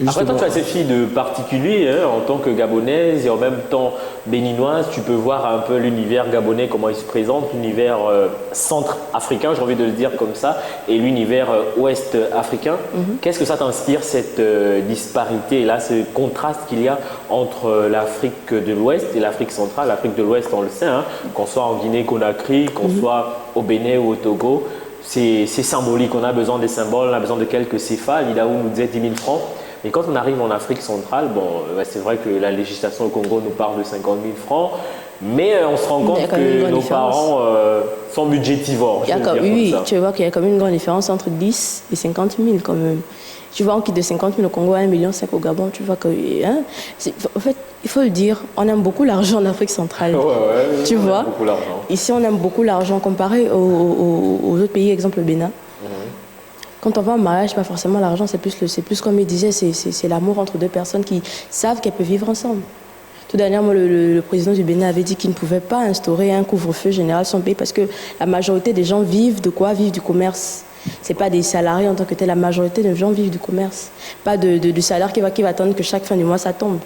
Après, toi, tu as cette fille de particulier en tant que gabonaise et en même temps béninoise. Tu peux voir un peu l'univers gabonais, comment il se présente, l'univers centre-africain, j'ai envie de le dire comme ça, et l'univers ouest-africain. Qu'est-ce que ça t'inspire, cette disparité-là, ce contraste qu'il y a entre l'Afrique de l'Ouest et l'Afrique centrale? L'Afrique de l'Ouest, on le sait, qu'on soit en Guinée-Conakry, qu'on soit au Bénin ou au Togo, c'est symbolique. On a besoin des symboles, on a besoin de quelques CFA. Lidaou nous disait 10 000 francs. Et quand on arrive en Afrique centrale, c'est vrai que la législation au Congo nous parle de 50 000 francs, mais on se rend compte que nos parents sont budgétivores. Oui, tu vois qu'il y a quand même une grande différence entre 10 et 50 000 quand même. Tu vois, on quitte de 50 000 au Congo à 1,5 million au Gabon, tu vois que... en fait, il faut le dire, on aime beaucoup l'argent en Afrique centrale. Tu vois, beaucoup l'argent. Ici, on aime beaucoup l'argent comparé aux autres pays, exemple le Bénin. Quand on va en mariage, pas forcément l'argent, c'est plus comme il disait, c'est l'amour entre deux personnes qui savent qu'elles peuvent vivre ensemble. Tout dernièrement, le président du Bénin avait dit qu'il ne pouvait pas instaurer un couvre-feu général sur son pays parce que la majorité des gens vivent de quoi? Vivent du commerce. C'est pas des salariés en tant que tel, la majorité des gens vivent du commerce. Pas de salaire qui va attendre que chaque fin du mois ça tombe.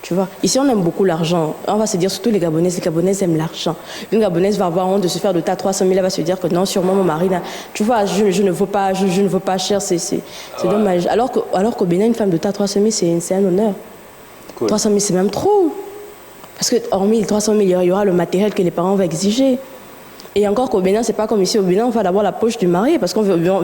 Tu vois, ici on aime beaucoup l'argent. On va se dire, surtout les Gabonaises aiment l'argent. Une Gabonaise va avoir honte de se faire de ta 300 000, elle va se dire que non, sûrement mon mari, là, tu vois, je ne vaux pas cher, c'est dommage. Alors qu'au Bénin, une femme de ta 300 000, c'est un honneur. Cool. 300 000, c'est même trop. Parce que hormis les 300 000, il y aura le matériel que les parents vont exiger. Et encore qu'au Bénin, c'est pas comme ici. Au Bénin, on va d'abord la poche du mari, parce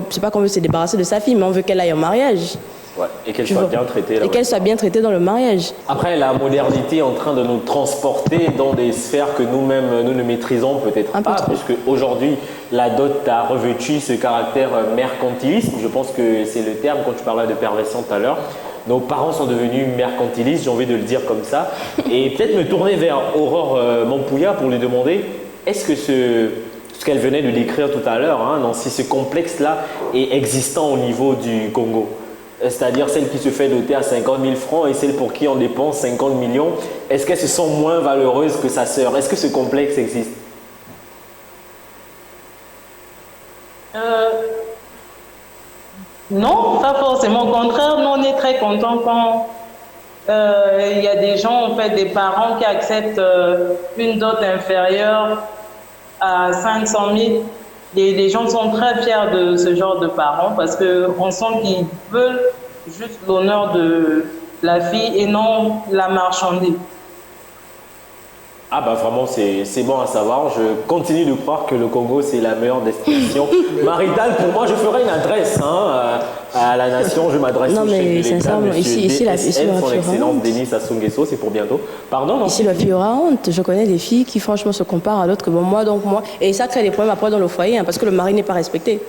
c'est pas qu'on veut se débarrasser de sa fille, mais on veut qu'elle aille en mariage. Ouais, et qu'elle soit bien traitée. Et qu'elle soit bien traitée dans le mariage. Après, la modernité est en train de nous transporter dans des sphères que nous-mêmes, nous ne maîtrisons peut-être pas, puisque aujourd'hui, la dot a revêtu ce caractère mercantiliste. Je pense que c'est le terme quand tu parlais de perversion tout à l'heure. Nos parents sont devenus mercantilistes, j'ai envie de le dire comme ça. Et peut-être me tourner vers Aurore Mampouya pour lui demander, est-ce que ce qu'elle venait de décrire tout à l'heure, si ce complexe-là est existant au niveau du Congo? C'est-à-dire celle qui se fait doter à 50 000 francs et celle pour qui on dépense 50 millions, est-ce qu'elles se sont moins valeureuses que sa sœur? Est-ce que ce complexe existe? Non, pas forcément. Au contraire, nous on est très contents quand il y a des gens, en fait, des parents qui acceptent une dot inférieure à 500 000. Les gens sont très fiers de ce genre de parents parce qu'on sent qu'ils veulent juste l'honneur de la fille et non la marchandise. Ah bah vraiment, c'est bon à savoir. Je continue de croire que le Congo, c'est la meilleure destination maritale. Pour moi, je ferai une adresse à la nation. Je m'adresse au chef de l'État, monsieur DSN, son excellence Denis Sassou Nguesso, c'est pour bientôt. Pardon, non? Ici, la fille aura honte. Je connais des filles qui, franchement, se comparent à d'autres que moi. Et ça crée des problèmes après dans le foyer, parce que le mari n'est pas respecté.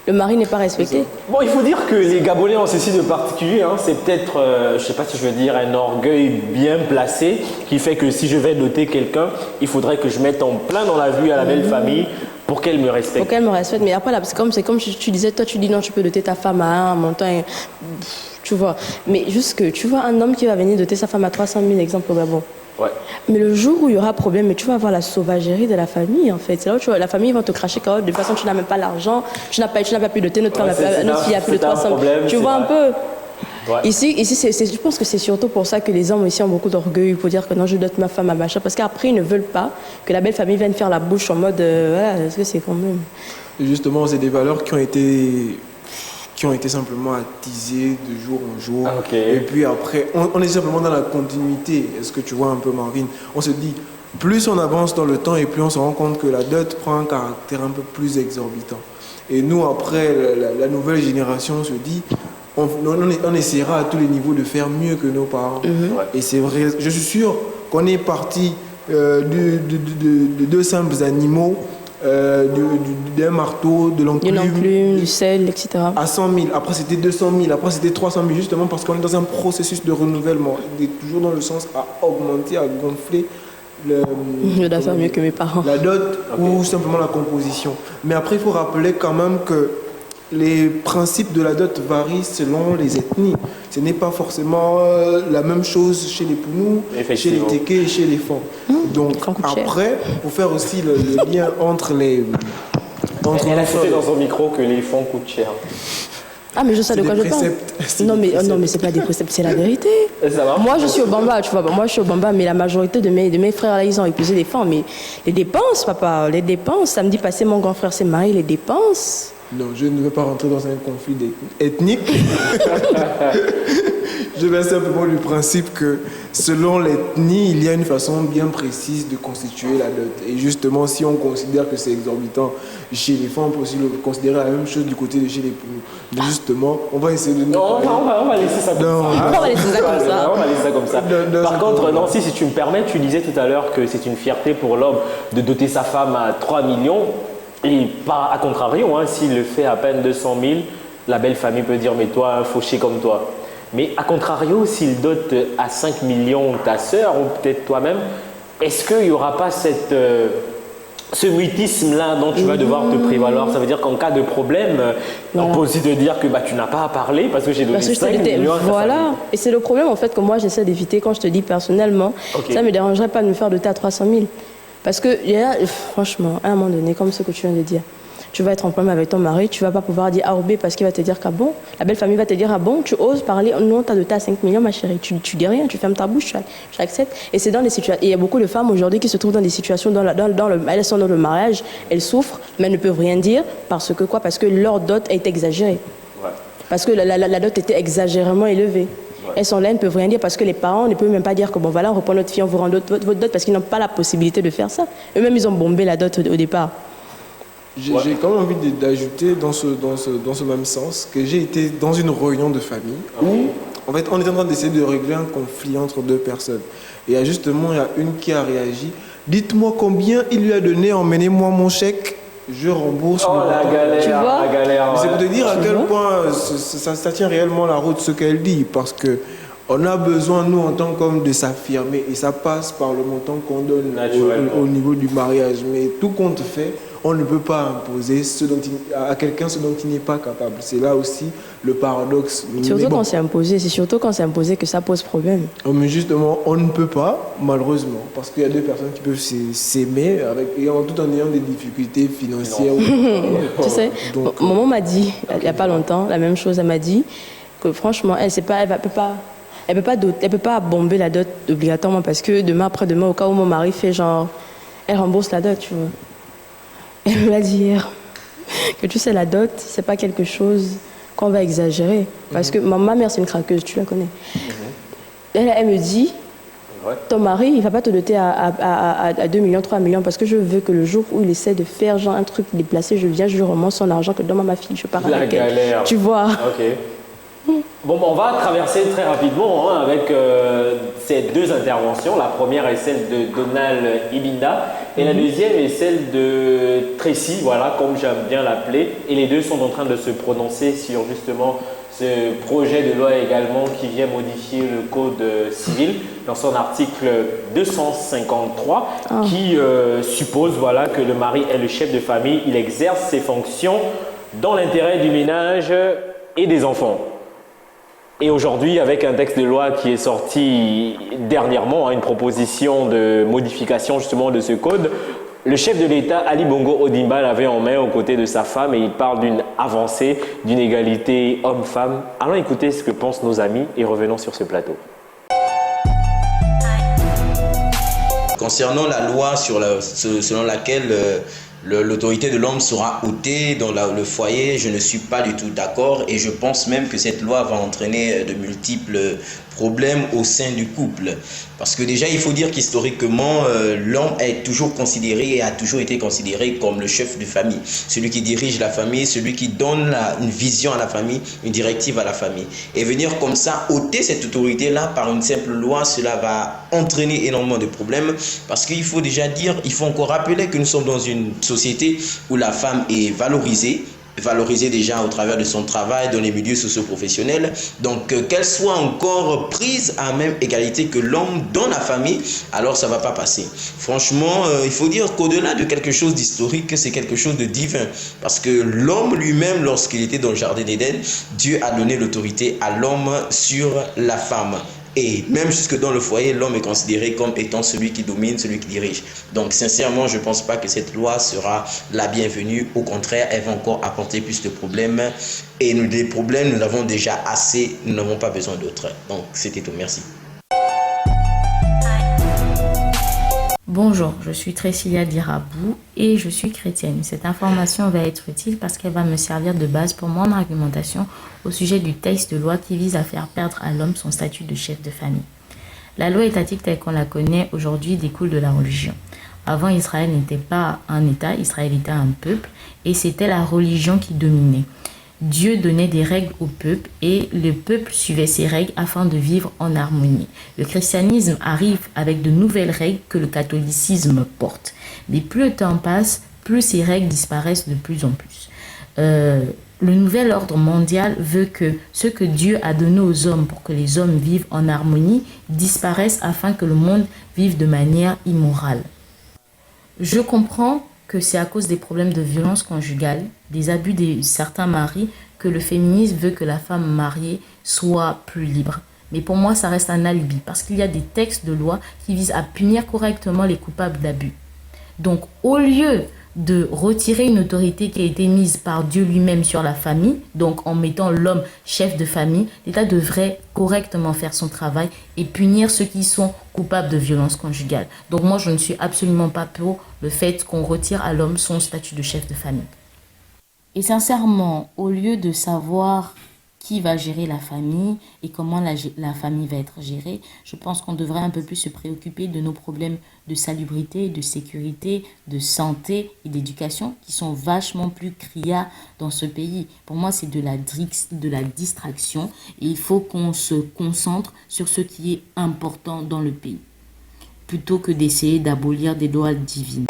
Le mari n'est pas respecté. Bon, il faut dire que les Gabonais ont ceci de particulier. C'est peut-être, je ne sais pas si je veux dire, un orgueil bien placé qui fait que si je vais doter quelqu'un, il faudrait que je mette en plein dans la vue à la belle famille pour qu'elle me respecte. Pour qu'elle me respecte. Mais après, là, c'est comme tu disais, toi, tu dis non, tu peux doter ta femme à un montant. Tu vois. Mais juste que, tu vois, un homme qui va venir doter sa femme à 300 000, exemple au Gabon. Ouais. Mais le jour où il y aura problème, tu vas avoir la sauvagerie de la famille, en fait. C'est là où la famille va te cracher quand de toute façon, tu n'as même pas l'argent, tu n'as pas pu doter notre femme, notre fille a plus de 300 000. Tu vois un peu. Ouais. Ici je pense que c'est surtout pour ça que les hommes ici ont beaucoup d'orgueil pour dire que non, je dote ma femme à machin, parce qu'après, ils ne veulent pas que la belle famille vienne faire la bouche en mode, est-ce que c'est quand même... Et justement, c'est des valeurs qui ont été simplement attisées de jour en jour. Okay. Et puis après, on est simplement dans la continuité. Est-ce que tu vois un peu, Marine? On se dit, plus on avance dans le temps et plus on se rend compte que la dot prend un caractère un peu plus exorbitant. Et nous, après, la nouvelle génération se dit, on essaiera à tous les niveaux de faire mieux que nos parents. Et c'est vrai, je suis sûr qu'on est parti de deux simples animaux, d'un marteau, de l'enclume, du sel, etc. à 100 000. Après, c'était 200 000. Après, c'était 300 000, justement parce qu'on est dans un processus de renouvellement. Toujours dans le sens à augmenter, à gonfler je dois faire mieux que mes parents. La dot ou simplement la composition. Mais après, il faut rappeler quand même que les principes de la dot varient selon les ethnies. Ce n'est pas forcément la même chose chez les Pounous, chez les Téké et chez les Fon. Donc après, pour faire aussi le lien entre les... Elle a cité dans son micro que les fonds coûtent cher. Ah, mais je sais de quoi je parle. Non, mais c'est pas des préceptes, c'est la vérité. Moi, je suis au Bamba, tu vois. Moi, je suis au Bamba, mais la majorité de mes frères, là, ils ont épousé des femmes. Mais les dépenses, papa, les dépenses. Samedi passé, mon grand frère s'est marié, les dépenses. Non, je ne veux pas rentrer dans un conflit ethnique. Je vais simplement du principe que selon l'ethnie, il y a une façon bien précise de constituer la dot. Et justement, si on considère que c'est exorbitant chez les femmes, on peut aussi le considérer la même chose du côté de chez les Pounous. Mais justement, on va essayer de... Non, on va laisser ça comme ça. On va laisser ça comme ça. On va laisser ça comme ça. Par contre, Nancy, si tu me permets, tu disais tout à l'heure que c'est une fierté pour l'homme de doter sa femme à 3 millions. Et pas à contrario, s'il le fait à peine 200 000, la belle famille peut dire « mais toi, un fauché comme toi ». Mais à contrario, s'il dote à 5 millions ta sœur ou peut-être toi-même, est-ce qu'il n'y aura pas ce mutisme-là dont tu vas devoir te prévaloir? Ça veut dire qu'en cas de problème, on peut aussi te dire que tu n'as pas à parler parce que j'ai donné 5 millions à ta Voilà. famille. Et c'est le problème en fait que moi j'essaie d'éviter quand je te dis personnellement. Ça ne me dérangerait pas de me faire doter à 300 000. Parce que franchement, à un moment donné, comme ce que tu viens de dire, tu vas être en problème avec ton mari, tu ne vas pas pouvoir dire A ou B parce qu'il va te dire qu'à bon, la belle famille va te dire ah bon, tu oses parler, non, tu as doté à 5 millions ma chérie, tu dis rien, tu fermes ta bouche, tu acceptes. Et c'est dans des situations, il y a beaucoup de femmes aujourd'hui qui se trouvent dans des situations, elles sont dans le mariage, elles souffrent, mais elles ne peuvent rien dire parce que quoi? Parce que leur dot est exagérée. Ouais. Parce que la dot était exagérément élevée. Elles sont là, elles ne peuvent rien dire parce que les parents ne peuvent même pas dire que bon voilà, on reprend notre fille, on vous rend votre dot parce qu'ils n'ont pas la possibilité de faire ça. Eux-mêmes, ils ont bombé la dot au départ. J'ai quand même envie d'ajouter dans ce même sens que j'ai été dans une réunion de famille où en fait, on est en train d'essayer de régler un conflit entre deux personnes. Et justement, il y a une qui a réagi. Dites-moi combien il lui a donné, emmenez-moi mon chèque. Je rembourse. La galère, tu vois, la galère. C'est pour te dire à quel point ça tient réellement la route ce qu'elle dit. Parce que on a besoin, nous, en tant qu'hommes, de s'affirmer. Et ça passe par le montant qu'on donne au niveau du mariage. Mais tout compte fait, on ne peut pas imposer à quelqu'un ce dont il n'est pas capable. C'est là aussi le paradoxe. Surtout quand c'est imposé. C'est surtout quand c'est imposé que ça pose problème. Mais justement, on ne peut pas, malheureusement. Parce qu'il y a deux personnes qui peuvent s'aimer tout en ayant des difficultés financières. Tu sais, maman m'a dit, il n'y a pas longtemps, la même chose. Elle m'a dit que franchement, elle ne peut pas bomber la dot obligatoirement parce que demain, après-demain, au cas où mon mari fait genre, elle rembourse la dot, tu vois. Elle me l'a dit hier, que tu sais, la dot, c'est pas quelque chose qu'on va exagérer. Parce que ma mère, c'est une craqueuse, tu la connais. Elle me dit, ton mari, il va pas te doter à 2 millions, 3 millions, parce que je veux que le jour où il essaie de faire genre un truc déplacé, je lui remonte son argent, que donne-moi ma fille, je pars avec elle. Tu vois. Ok. Bon, on va traverser très rapidement avec ces deux interventions. La première est celle de Donald Ibinda et la deuxième est celle de Tracy, voilà, comme j'aime bien l'appeler. Et les deux sont en train de se prononcer sur justement ce projet de loi également qui vient modifier le code civil dans son article 253 qui suppose voilà, que le mari est le chef de famille, il exerce ses fonctions dans l'intérêt du ménage et des enfants. Et aujourd'hui, avec un texte de loi qui est sorti dernièrement, une proposition de modification justement de ce code, le chef de l'État, Ali Bongo Ondimba, l'avait en main aux côtés de sa femme et il parle d'une avancée, d'une égalité homme-femme. Allons écouter ce que pensent nos amis et revenons sur ce plateau. Concernant la loi selon laquelle l'autorité de l'homme sera ôtée dans le foyer. Je ne suis pas du tout d'accord et je pense même que cette loi va entraîner de multiples problèmes au sein du couple. Parce que déjà, il faut dire qu'historiquement, l'homme est toujours considéré et a toujours été considéré comme le chef de famille. Celui qui dirige la famille, celui qui donne une vision à la famille, une directive à la famille. Et venir comme ça, ôter cette autorité-là par une simple loi, cela va entraîner énormément de problèmes. Parce qu'il faut déjà dire, il faut encore rappeler que nous sommes dans une société où la femme est valorisée déjà au travers de son travail dans les milieux socio-professionnels. Donc, qu'elle soit encore prise à même égalité que l'homme dans la famille, alors ça ne va pas passer. Franchement, il faut dire qu'au-delà de quelque chose d'historique, c'est quelque chose de divin. Parce que l'homme lui-même, lorsqu'il était dans le jardin d'Éden, Dieu a donné l'autorité à l'homme sur la femme. Et même jusque dans le foyer, l'homme est considéré comme étant celui qui domine, celui qui dirige. Donc sincèrement, je ne pense pas que cette loi sera la bienvenue. Au contraire, elle va encore apporter plus de problèmes. Et des problèmes, nous avons déjà assez, nous n'avons pas besoin d'autres. Donc c'était tout, merci. Bonjour, je suis Trécilia Dirabou et je suis chrétienne. Cette information va être utile parce qu'elle va me servir de base pour mon argumentation au sujet du texte de loi qui vise à faire perdre à l'homme son statut de chef de famille. La loi étatique telle qu'on la connaît aujourd'hui découle de la religion. Avant, Israël n'était pas un État, Israël était un peuple et c'était la religion qui dominait. Dieu donnait des règles au peuple et le peuple suivait ces règles afin de vivre en harmonie. Le christianisme arrive avec de nouvelles règles que le catholicisme porte. Mais plus le temps passe, plus ces règles disparaissent de plus en plus. Le nouvel ordre mondial veut que ce que Dieu a donné aux hommes pour que les hommes vivent en harmonie disparaisse afin que le monde vive de manière immorale. Je comprends que c'est à cause des problèmes de violence conjugale, des abus de certains maris, que le féminisme veut que la femme mariée soit plus libre. Mais pour moi, ça reste un alibi, parce qu'il y a des textes de loi qui visent à punir correctement les coupables d'abus. Donc, au lieu de retirer une autorité qui a été mise par Dieu lui-même sur la famille, donc en mettant l'homme chef de famille, l'État devrait correctement faire son travail et punir ceux qui sont coupables de violence conjugale. Donc moi, je ne suis absolument pas pour le fait qu'on retire à l'homme son statut de chef de famille. Et sincèrement, au lieu de savoir qui va gérer la famille et comment la famille va être gérée, je pense qu'on devrait un peu plus se préoccuper de nos problèmes de salubrité, de sécurité, de santé et d'éducation qui sont vachement plus criards dans ce pays. Pour moi, c'est de la distraction et il faut qu'on se concentre sur ce qui est important dans le pays plutôt que d'essayer d'abolir des lois divines.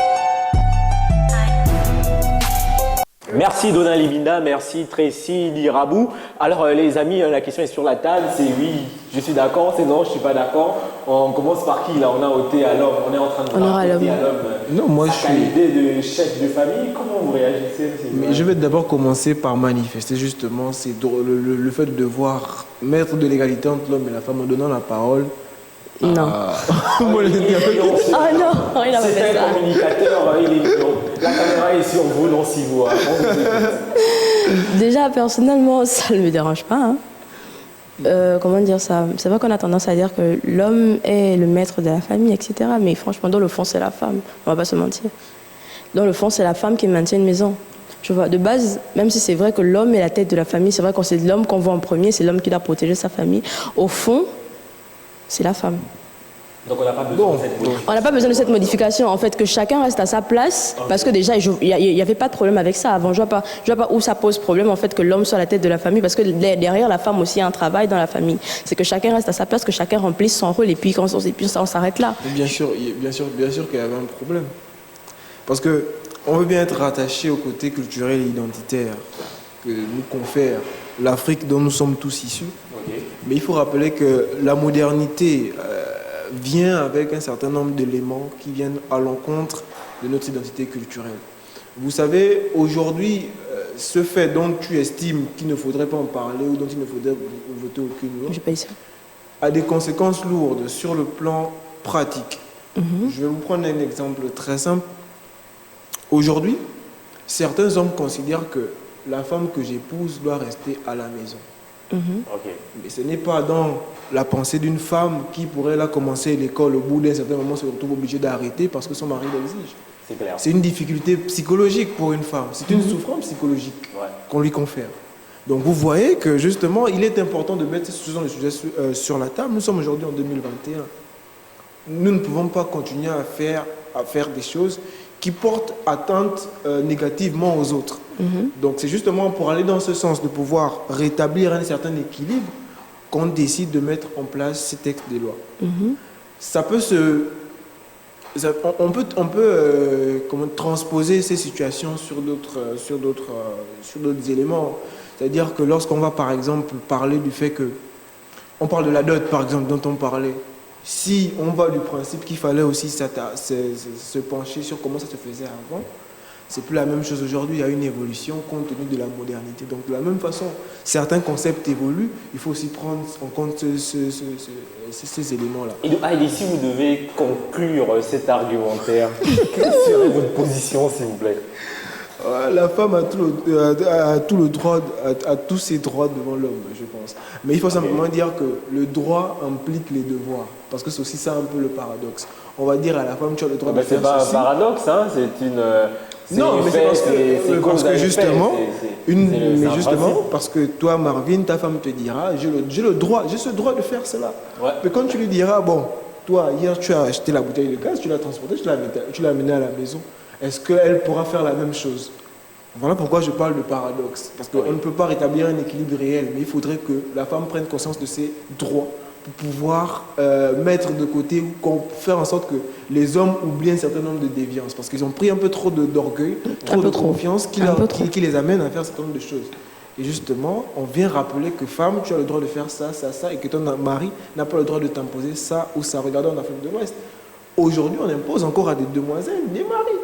Merci Dona Libinda, merci Tracy Dirabou. Alors les amis, la question est sur la table, c'est oui, je suis d'accord, c'est non, je suis pas d'accord. On commence par qui là? On a ôté à l'homme, on est en train de ôter à l'homme. Non, moi je suis qualité de chef de famille. Comment vous réagissez? Mais je vais d'abord commencer par manifester justement le fait de devoir mettre de l'égalité entre l'homme et la femme en donnant la parole. Non. Oh non, il a pas fait ça. C'est un communicateur, il est mignon. La caméra est sur vous, non si vous. Déjà, personnellement, ça ne me dérange pas. Comment dire ça? C'est vrai qu'on a tendance à dire que l'homme est le maître de la famille, etc. Mais franchement, dans le fond, c'est la femme. On va pas se mentir. Dans le fond, c'est la femme qui maintient une maison. Tu vois, de base, même si c'est vrai que l'homme est la tête de la famille, c'est vrai que c'est l'homme qu'on voit en premier, c'est l'homme qui doit protéger sa famille. Au fond, c'est la femme. Donc on n'a pas besoin de cette modification. On n'a pas besoin de cette modification, en fait, que chacun reste à sa place, parce que déjà, il n'y avait pas de problème avec ça avant. Je vois pas où ça pose problème, en fait, que l'homme soit la tête de la famille, parce que derrière la femme aussi, il y a un travail dans la famille. C'est que chacun reste à sa place, que chacun remplisse son rôle, et puis on s'arrête là. Bien sûr qu'il y avait un problème. Parce que on veut bien être rattaché au côté culturel et identitaire que nous confère l'Afrique dont nous sommes tous issus. Okay. Mais il faut rappeler que la modernité vient avec un certain nombre d'éléments qui viennent à l'encontre de notre identité culturelle. Vous savez, aujourd'hui, ce fait dont tu estimes qu'il ne faudrait pas en parler ou dont il ne faudrait voter aucune loi a des conséquences lourdes sur le plan pratique. Je vais vous prendre un exemple très simple. Aujourd'hui, certains hommes considèrent que la femme que j'épouse doit rester à la maison. Okay. Mais ce n'est pas dans la pensée d'une femme qui pourrait là commencer l'école au bout d'un certain moment se retrouve obligée d'arrêter parce que son mari l'exige. C'est clair. C'est une difficulté psychologique pour une femme. C'est une souffrance psychologique qu'on lui confère. Donc vous voyez que justement, il est important de mettre ce genre de sujets sur la table. Nous sommes aujourd'hui en 2021. Nous ne pouvons pas continuer à faire des choses qui portent atteinte négativement aux autres. Donc c'est justement pour aller dans ce sens, de pouvoir rétablir un certain équilibre, qu'on décide de mettre en place ces textes de loi. Ça peut on peut transposer ces situations sur d'autres éléments. C'est-à-dire que lorsqu'on va par exemple parler du fait que, on parle de la dot par exemple dont on parlait, si on va du principe qu'il fallait aussi se pencher sur comment ça se faisait avant, c'est plus la même chose aujourd'hui, il y a une évolution compte tenu de la modernité. Donc de la même façon, certains concepts évoluent, il faut aussi prendre en compte ces éléments-là. Et ici, vous devez conclure cet argumentaire. Quelle serait votre position, s'il vous plaît? La femme a tout le droit, a tous ses droits devant l'homme, je pense. Mais il faut simplement dire que le droit implique les devoirs, parce que c'est aussi ça un peu le paradoxe. On va dire à la femme, tu as le droit de faire ceci. C'est pas un paradoxe, hein, c'est une... Non, mais c'est parce que justement, parce que toi, Marvin, ta femme te dira, j'ai ce droit de faire cela. Ouais. Mais quand tu lui diras, bon, toi, hier, tu as acheté la bouteille de gaz, tu l'as transportée, tu l'as amenée à la maison, est-ce qu'elle pourra faire la même chose? Voilà pourquoi je parle de paradoxe. Parce qu'on ne peut pas rétablir un équilibre réel, mais il faudrait que la femme prenne conscience de ses droits pour pouvoir mettre de côté ou faire en sorte que les hommes oublient un certain nombre de déviances. Parce qu'ils ont pris un peu trop d'orgueil, trop de confiance qui les amène à faire un certain nombre de choses. Et justement, on vient rappeler que femme, tu as le droit de faire ça, ça, ça, et que ton mari n'a pas le droit de t'imposer ça ou ça. Regardons en Afrique de l'Ouest. Aujourd'hui, on impose encore à des demoiselles des maris.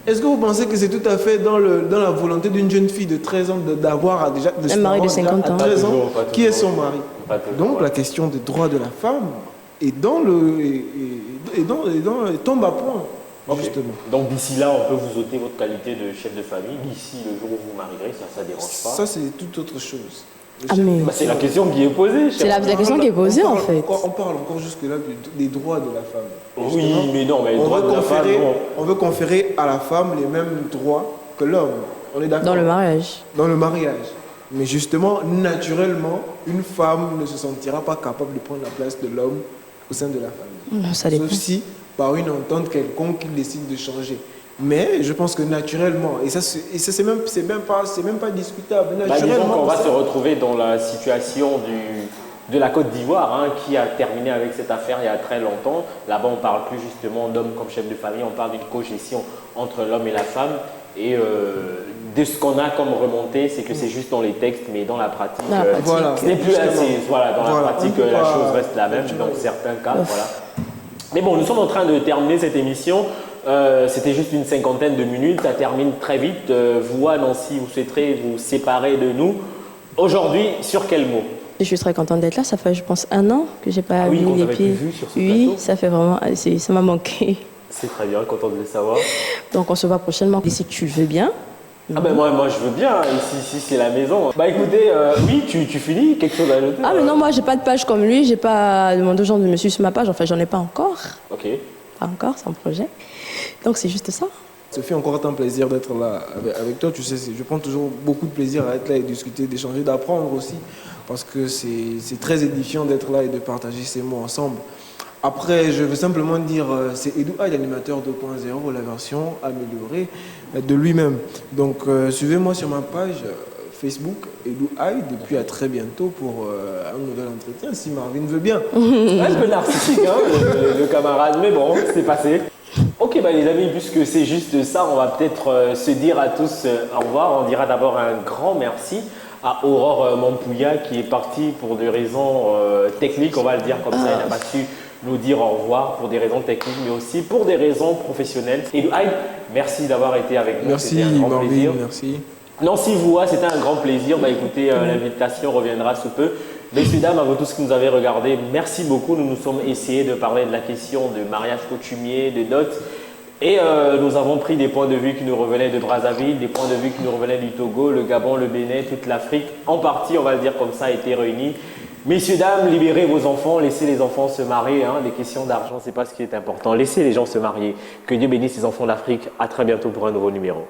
Est-ce que vous pensez que c'est tout à fait dans la volonté d'une jeune fille de 13 ans d'avoir déjà un mari de 50 ans, 13 ans qui est son mari? Donc la question des droits de la femme tombe à point, justement. Donc d'ici là, on peut vous ôter votre qualité de chef de famille. D'ici le jour où vous marierez, ça ne dérange pas. Ça, c'est toute autre chose. C'est la question qui est posée. C'est la question qui est posée, en fait. On parle encore jusque-là des droits de la femme. Oui, mais non, mais les droits de la femme... On veut conférer à la femme les mêmes droits que l'homme. On est d'accord? Dans le mariage. Dans le mariage. Mais justement, naturellement, une femme ne se sentira pas capable de prendre la place de l'homme au sein de la famille. Ça dépend. Sauf si, par une entente quelconque, il décide de changer. Mais je pense que naturellement, et ça c'est même pas discutable. Disons qu'on va se retrouver dans la situation de la Côte d'Ivoire, hein, qui a terminé avec cette affaire il y a très longtemps. Là-bas, on ne parle plus justement d'homme comme chef de famille, on parle d'une cogestion entre l'homme et la femme. Et de ce qu'on a comme remontée, c'est que c'est juste dans les textes, mais dans la pratique, ce n'est plus assez. Voilà, dans la pratique, la chose reste la même dans certains cas. Voilà. Mais bon, nous sommes en train de terminer cette émission. C'était juste une 50aine de minutes, ça termine très vite. Vous, Nancy, vous souhaiterez vous séparer de nous. Aujourd'hui, sur quel mot? Je suis très contente d'être là. Ça fait, je pense, 1 an que j'ai pas mis les pieds. Vu sur ce oui, plateau. Ça fait vraiment, ça m'a manqué. C'est très bien, content de le savoir. Donc on se voit prochainement, si tu le veux bien. Ah ben moi je veux bien, ici c'est la maison. Bah écoutez, oui, tu finis, quelque chose à ajouter? Ah mais non, moi j'ai pas de page comme lui, j'ai pas demandé aux gens de me suivre sur ma page, enfin j'en ai pas encore. Ok. Pas encore, c'est un projet. Donc c'est juste ça. Ça fait encore un plaisir d'être là avec toi. Tu sais, je prends toujours beaucoup de plaisir à être là et discuter, d'échanger, d'apprendre aussi. Parce que c'est très édifiant d'être là et de partager ces mots ensemble. Après, je veux simplement dire, c'est Edu Hyde, l'animateur 2.0, la version améliorée de lui-même. Donc, suivez-moi sur ma page Facebook, Edu Hyde, et puis à très bientôt pour un nouvel entretien, si Marvin veut bien. Un peu narcissique, hein, le camarade, mais bon, c'est passé. Ok, bah les amis, puisque c'est juste ça, on va peut-être se dire à tous au revoir. On dira d'abord un grand merci à Aurore Mampouya qui est partie pour des raisons techniques, on va le dire comme ça, elle n'a pas su nous dire au revoir pour des raisons techniques, mais aussi pour des raisons professionnelles. Et Hyde, merci d'avoir été avec nous. Merci, c'était un grand Marvin, plaisir. merci. Nancy Voua, c'était un grand plaisir. Bah écoutez, l'invitation reviendra sous peu. Messieurs, dames, à vous tous qui nous avez regardés, merci beaucoup. Nous nous sommes essayés de parler de la question de mariage coutumier, de dot. Et nous avons pris des points de vue qui nous revenaient de Brazzaville, des points de vue qui nous revenaient du Togo, le Gabon, le Bénin, toute l'Afrique. En partie, on va le dire comme ça, a été réunis. Messieurs, dames, libérez vos enfants, laissez les enfants se marier. Hein. Les questions d'argent, c'est pas ce qui est important. Laissez les gens se marier. Que Dieu bénisse les enfants d'Afrique. À très bientôt pour un nouveau numéro.